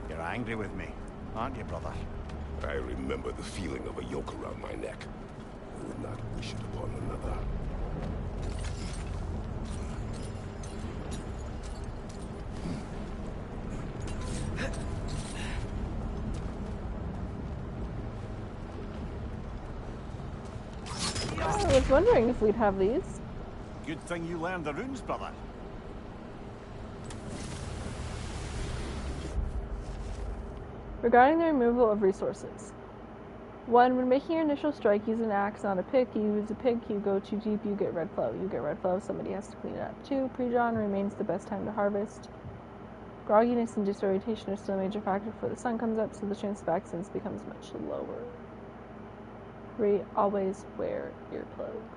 You're angry with me, aren't you, brother? I remember the feeling of a yoke around my neck. I would not wish it upon another. I was wondering if we'd have these. Good thing you learned the runes, brother. Regarding the removal of resources. 1. When making your initial strike, use an axe, not a pick. You use a pick, you go too deep, you get red flow. You get red flow, somebody has to clean it up. 2. Pre-dawn remains the best time to harvest. Grogginess and disorientation are still a major factor before the sun comes up, so the chance of accidents becomes much lower. 3. Always wear earplugs.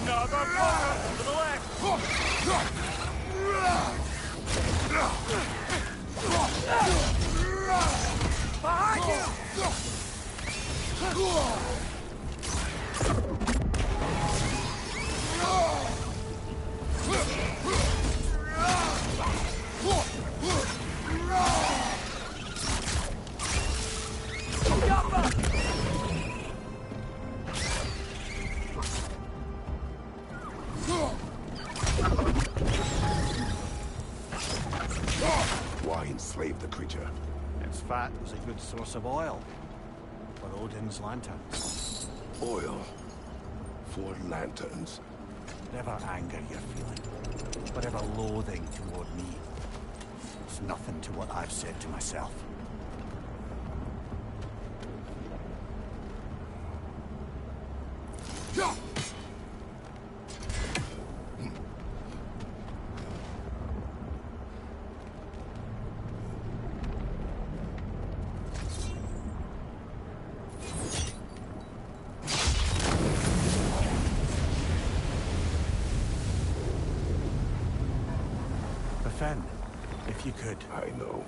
Another blow to the left! Behind you! Why enslave the creature? It's fat was a good source of oil for Odin's lanterns. Oil. For lanterns. Whatever anger you're feeling, whatever loathing toward me, it's nothing to what I've said to myself. Defend, if you could. I know.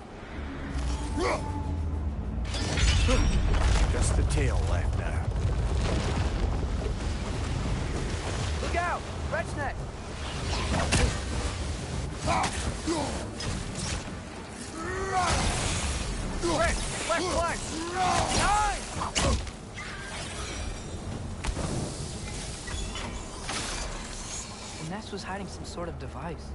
Just the tail left now. Look out! Red's neck! Red, left flank! Nine! The nest was hiding some sort of device.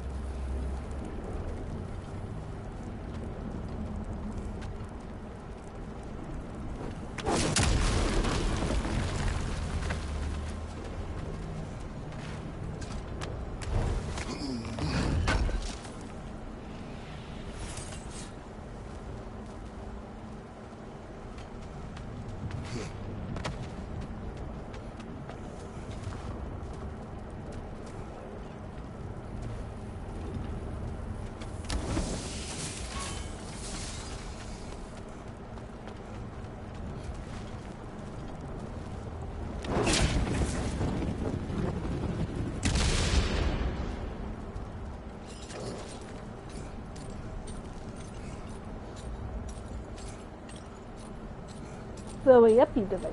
The Yuppie device.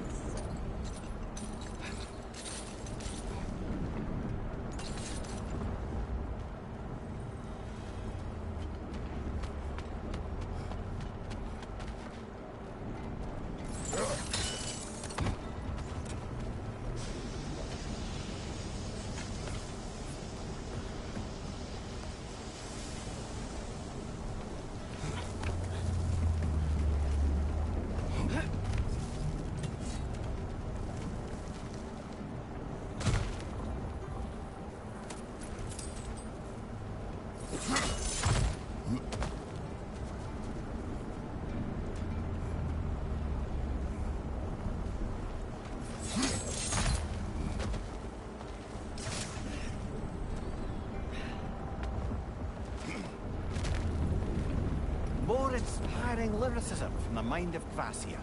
More inspiring lyricism from the mind of Kvasir.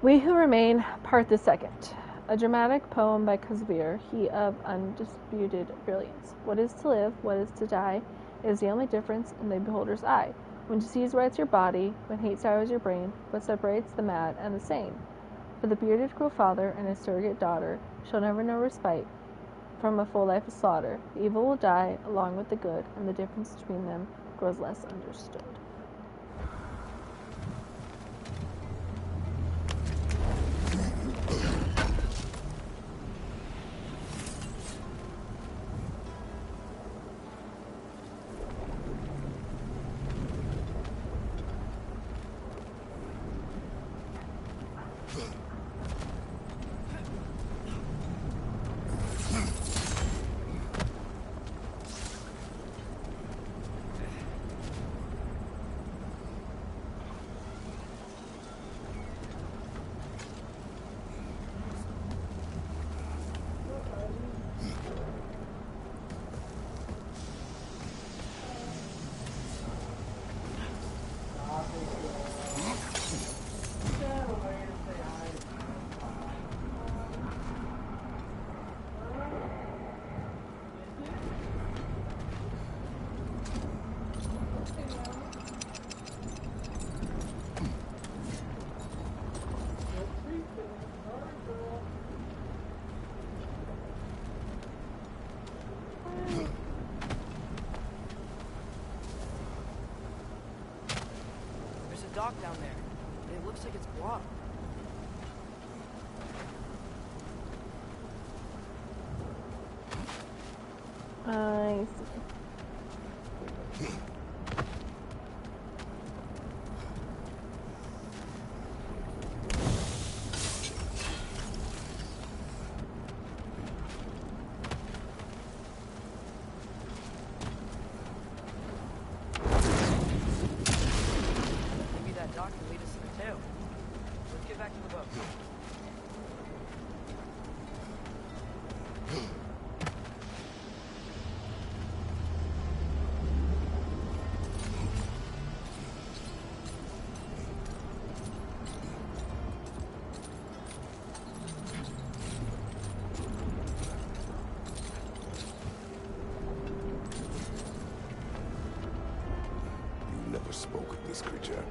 We Who Remain, Part the Second. A dramatic poem by Kvasir, he of undisputed brilliance. What is to live, what is to die, is the only difference in the beholder's eye. When disease rights your body, when hate sours your brain, what separates the mad and the sane? For the bearded cruel father and his surrogate daughter shall never know respite from a full life of slaughter. The evil will die along with the good, and the difference between them grows less understood. Dock down there. It looks like it's blocked. I see. Maybe that dock can lead us to the tail. Let's get back to the boat. You never spoke of this creature.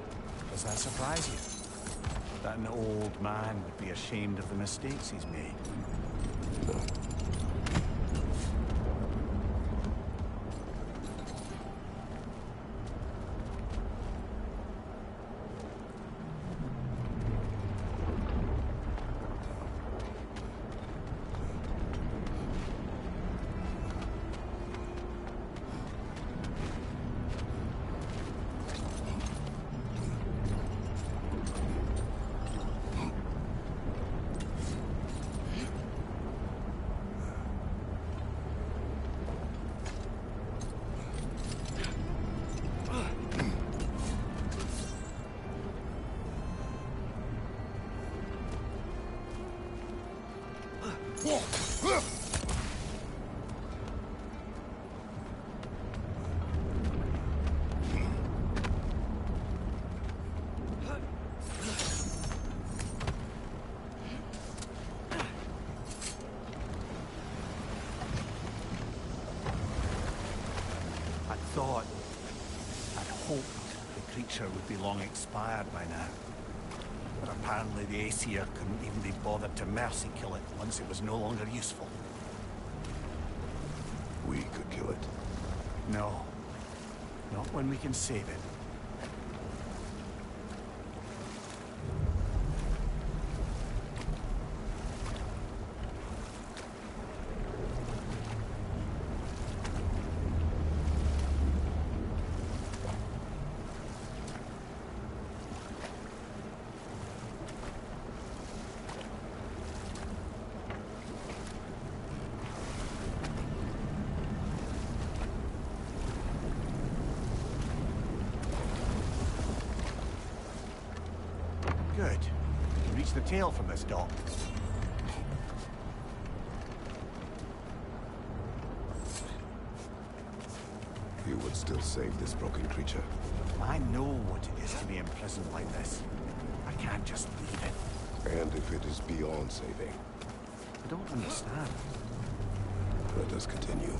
Does that surprise you? That an old man would be ashamed of the mistakes he's made. No. I'd hoped the creature would be long expired by now. But apparently the Aesir couldn't even be bothered to mercy kill it once it was no longer useful. We could kill it. No. Not when we can save it. Good. We can reach the tail from this dock. You would still save this broken creature. I know what it is to be imprisoned like this. I can't just leave it. And if it is beyond saving, I don't understand. let us continue.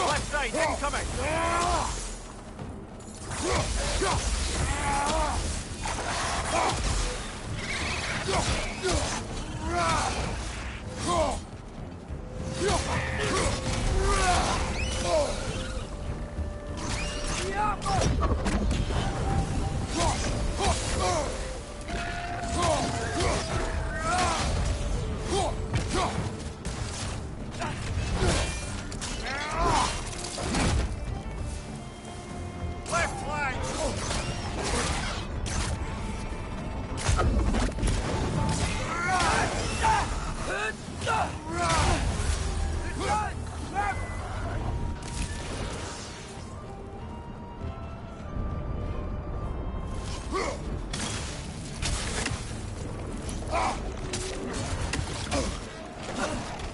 Left side, incoming! Left flank!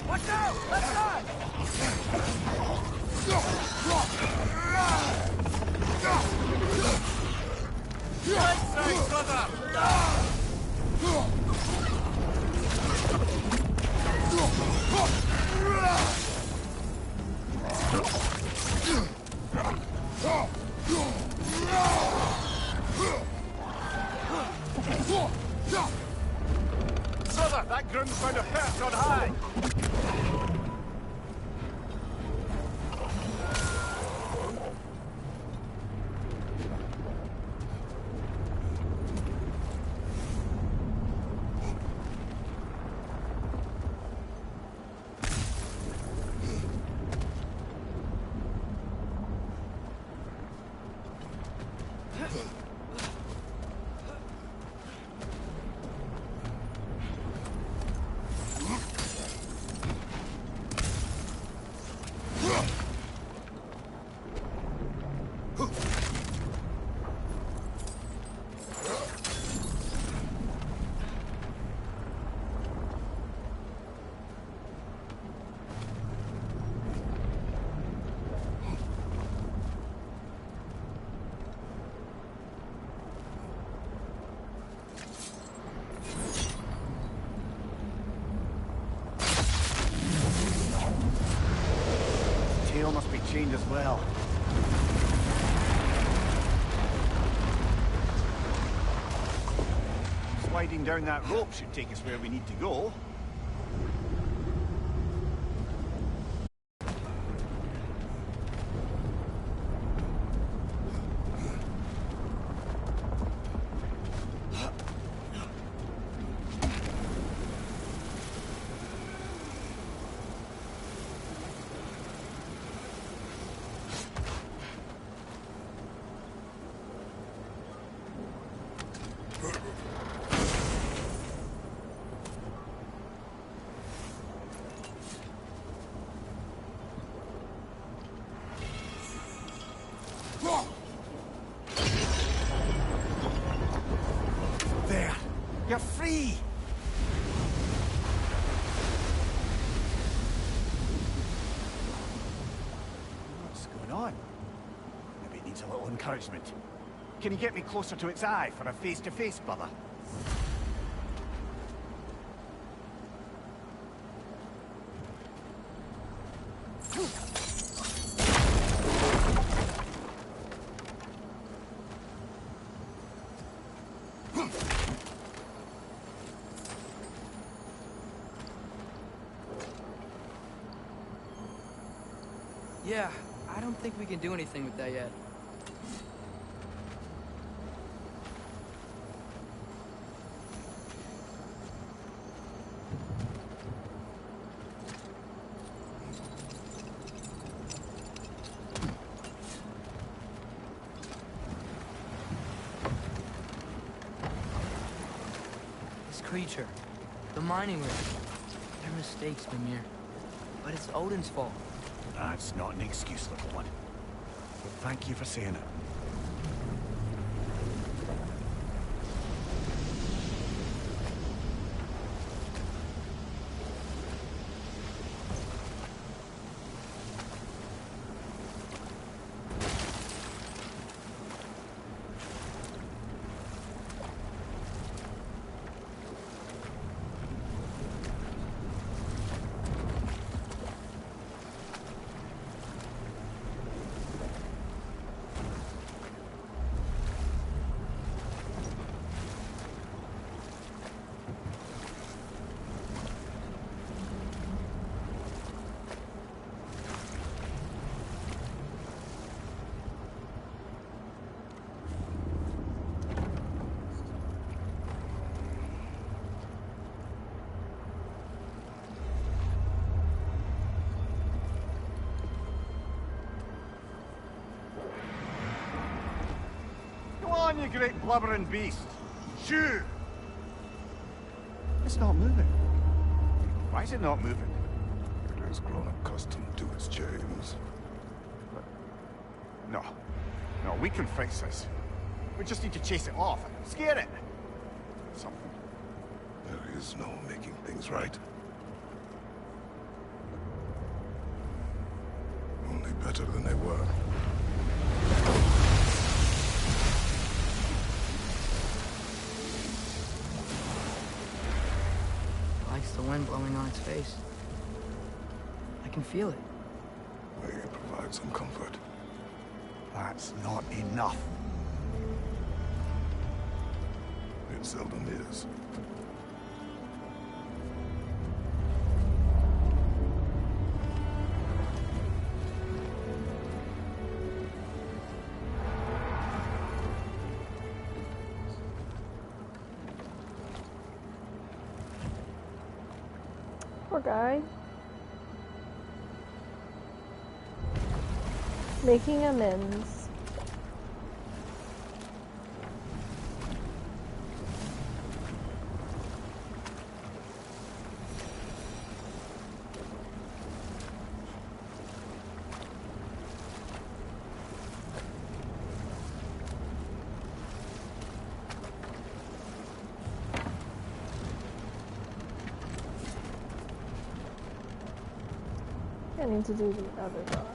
Watch out! Left side! Left side, brother! Brother, that groom's found a perch on high! as well. Sliding down that rope should take us where we need to go. There! You're free! What's going on? Maybe it needs a little encouragement. Can you get me closer to its eye for a face-to-face, brother? Yeah, I don't think we can do anything with that yet. This creature, the mining rig, their mistakes, Mimir. But it's Odin's fault. That's not an excuse, little one. But thank you for saying it. On, you great blubbering beast! Shoo! It's not moving. Why is it not moving? It has grown accustomed to its chains. No. No, we can fix this. We just need to chase it off. Scare it! Something. There is no making things right. Only better than they were. Likes the wind blowing on its face. I can feel it. May it provide some comfort. That's not enough. It seldom is. Poor guy. Making amends. I need to do the other dog.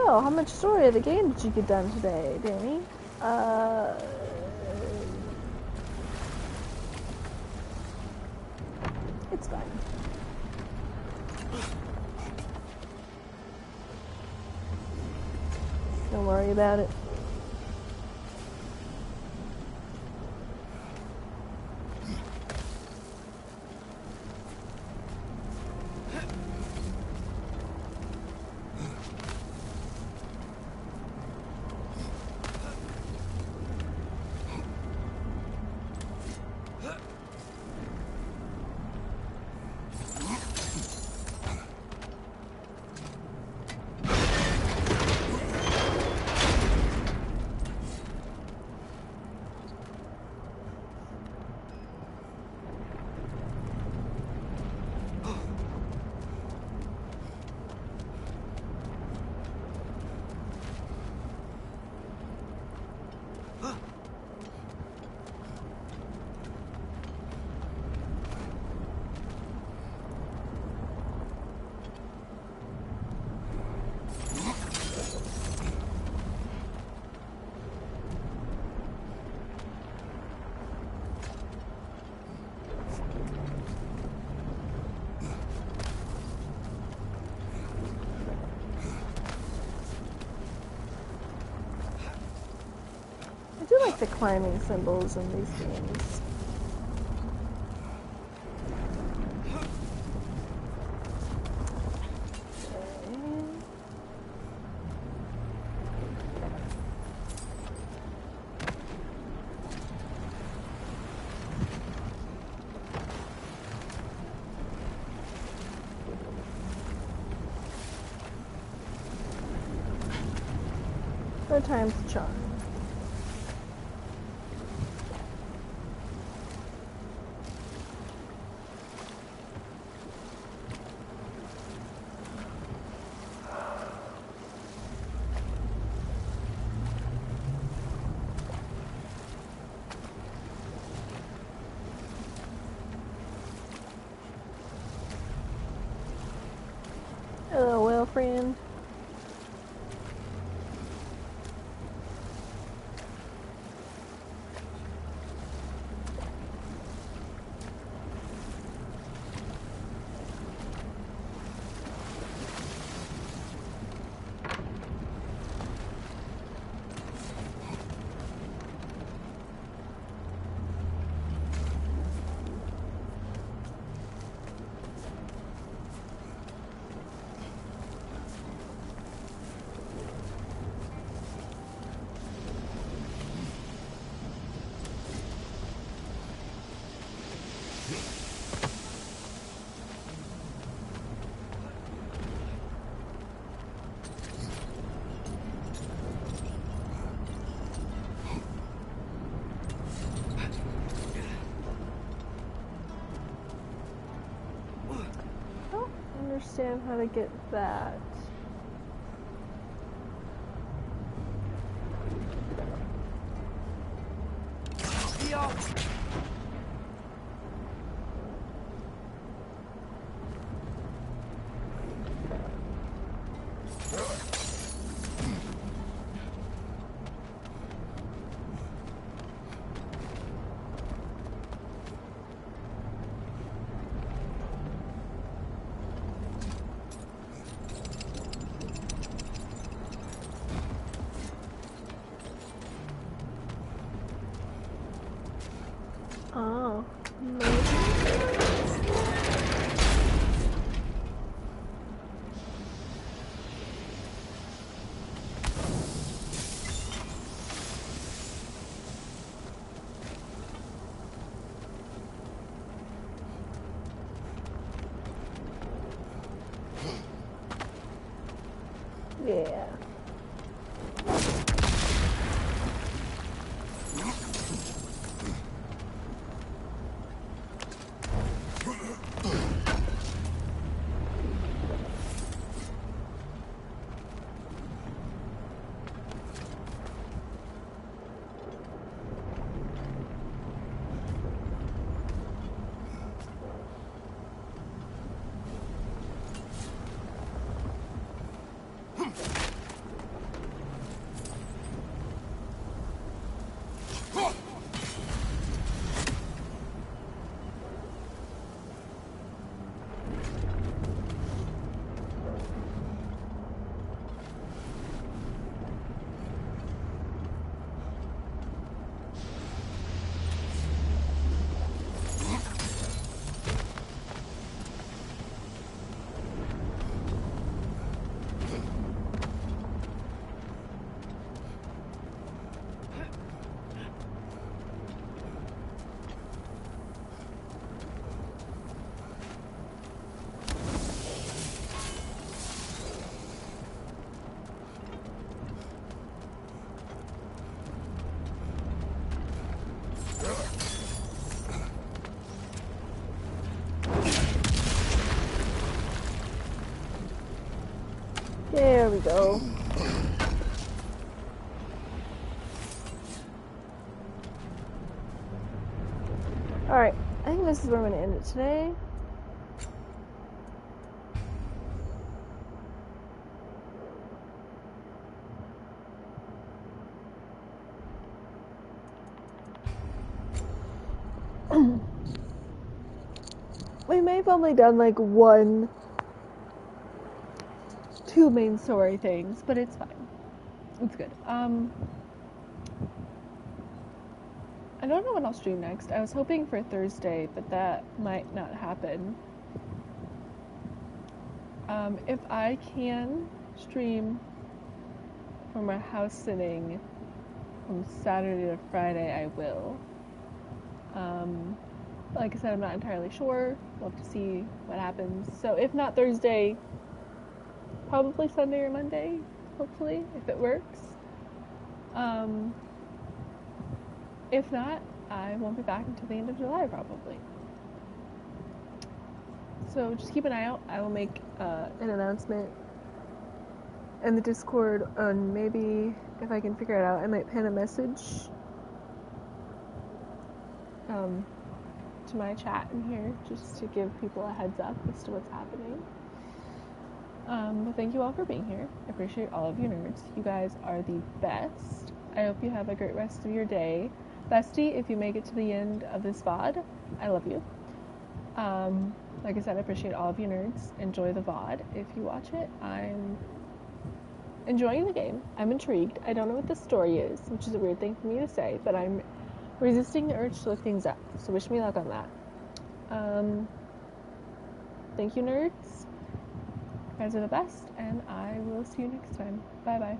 So, how much story of the game did you get done today, Danny? It's fine. Don't worry about it. I do like the climbing symbols in these games. Third time's the charm. Hello, whale friend. Understand how to get that. we go. Alright, I think this is where I'm going to end it today. We may have only done like 2 main story things, but it's fine. It's good. I don't know when I'll stream next. I was hoping for Thursday, but that might not happen. If I can stream from my house sitting from Saturday to Friday, I will. Like I said, I'm not entirely sure. We'll have to see what happens. So if not Thursday, probably Sunday or Monday, hopefully, if it works. If not, I won't be back until the end of July, probably. So just keep an eye out. I will make an announcement in the Discord, and maybe if I can figure it out, I might pin a message to my chat in here, just to give people a heads up as to what's happening. But thank you all for being here. I appreciate all of you nerds. You guys are the best. I hope you have a great rest of your day. Bestie, if you make it to the end of this VOD, I love you. Like I said, I appreciate all of you nerds. Enjoy the VOD if you watch it. I'm enjoying the game. I'm intrigued. I don't know what the story is, which is a weird thing for me to say, but I'm resisting the urge to look things up. So wish me luck on that. Thank you, nerds. You guys are the best, and I will see you next time. Bye-bye.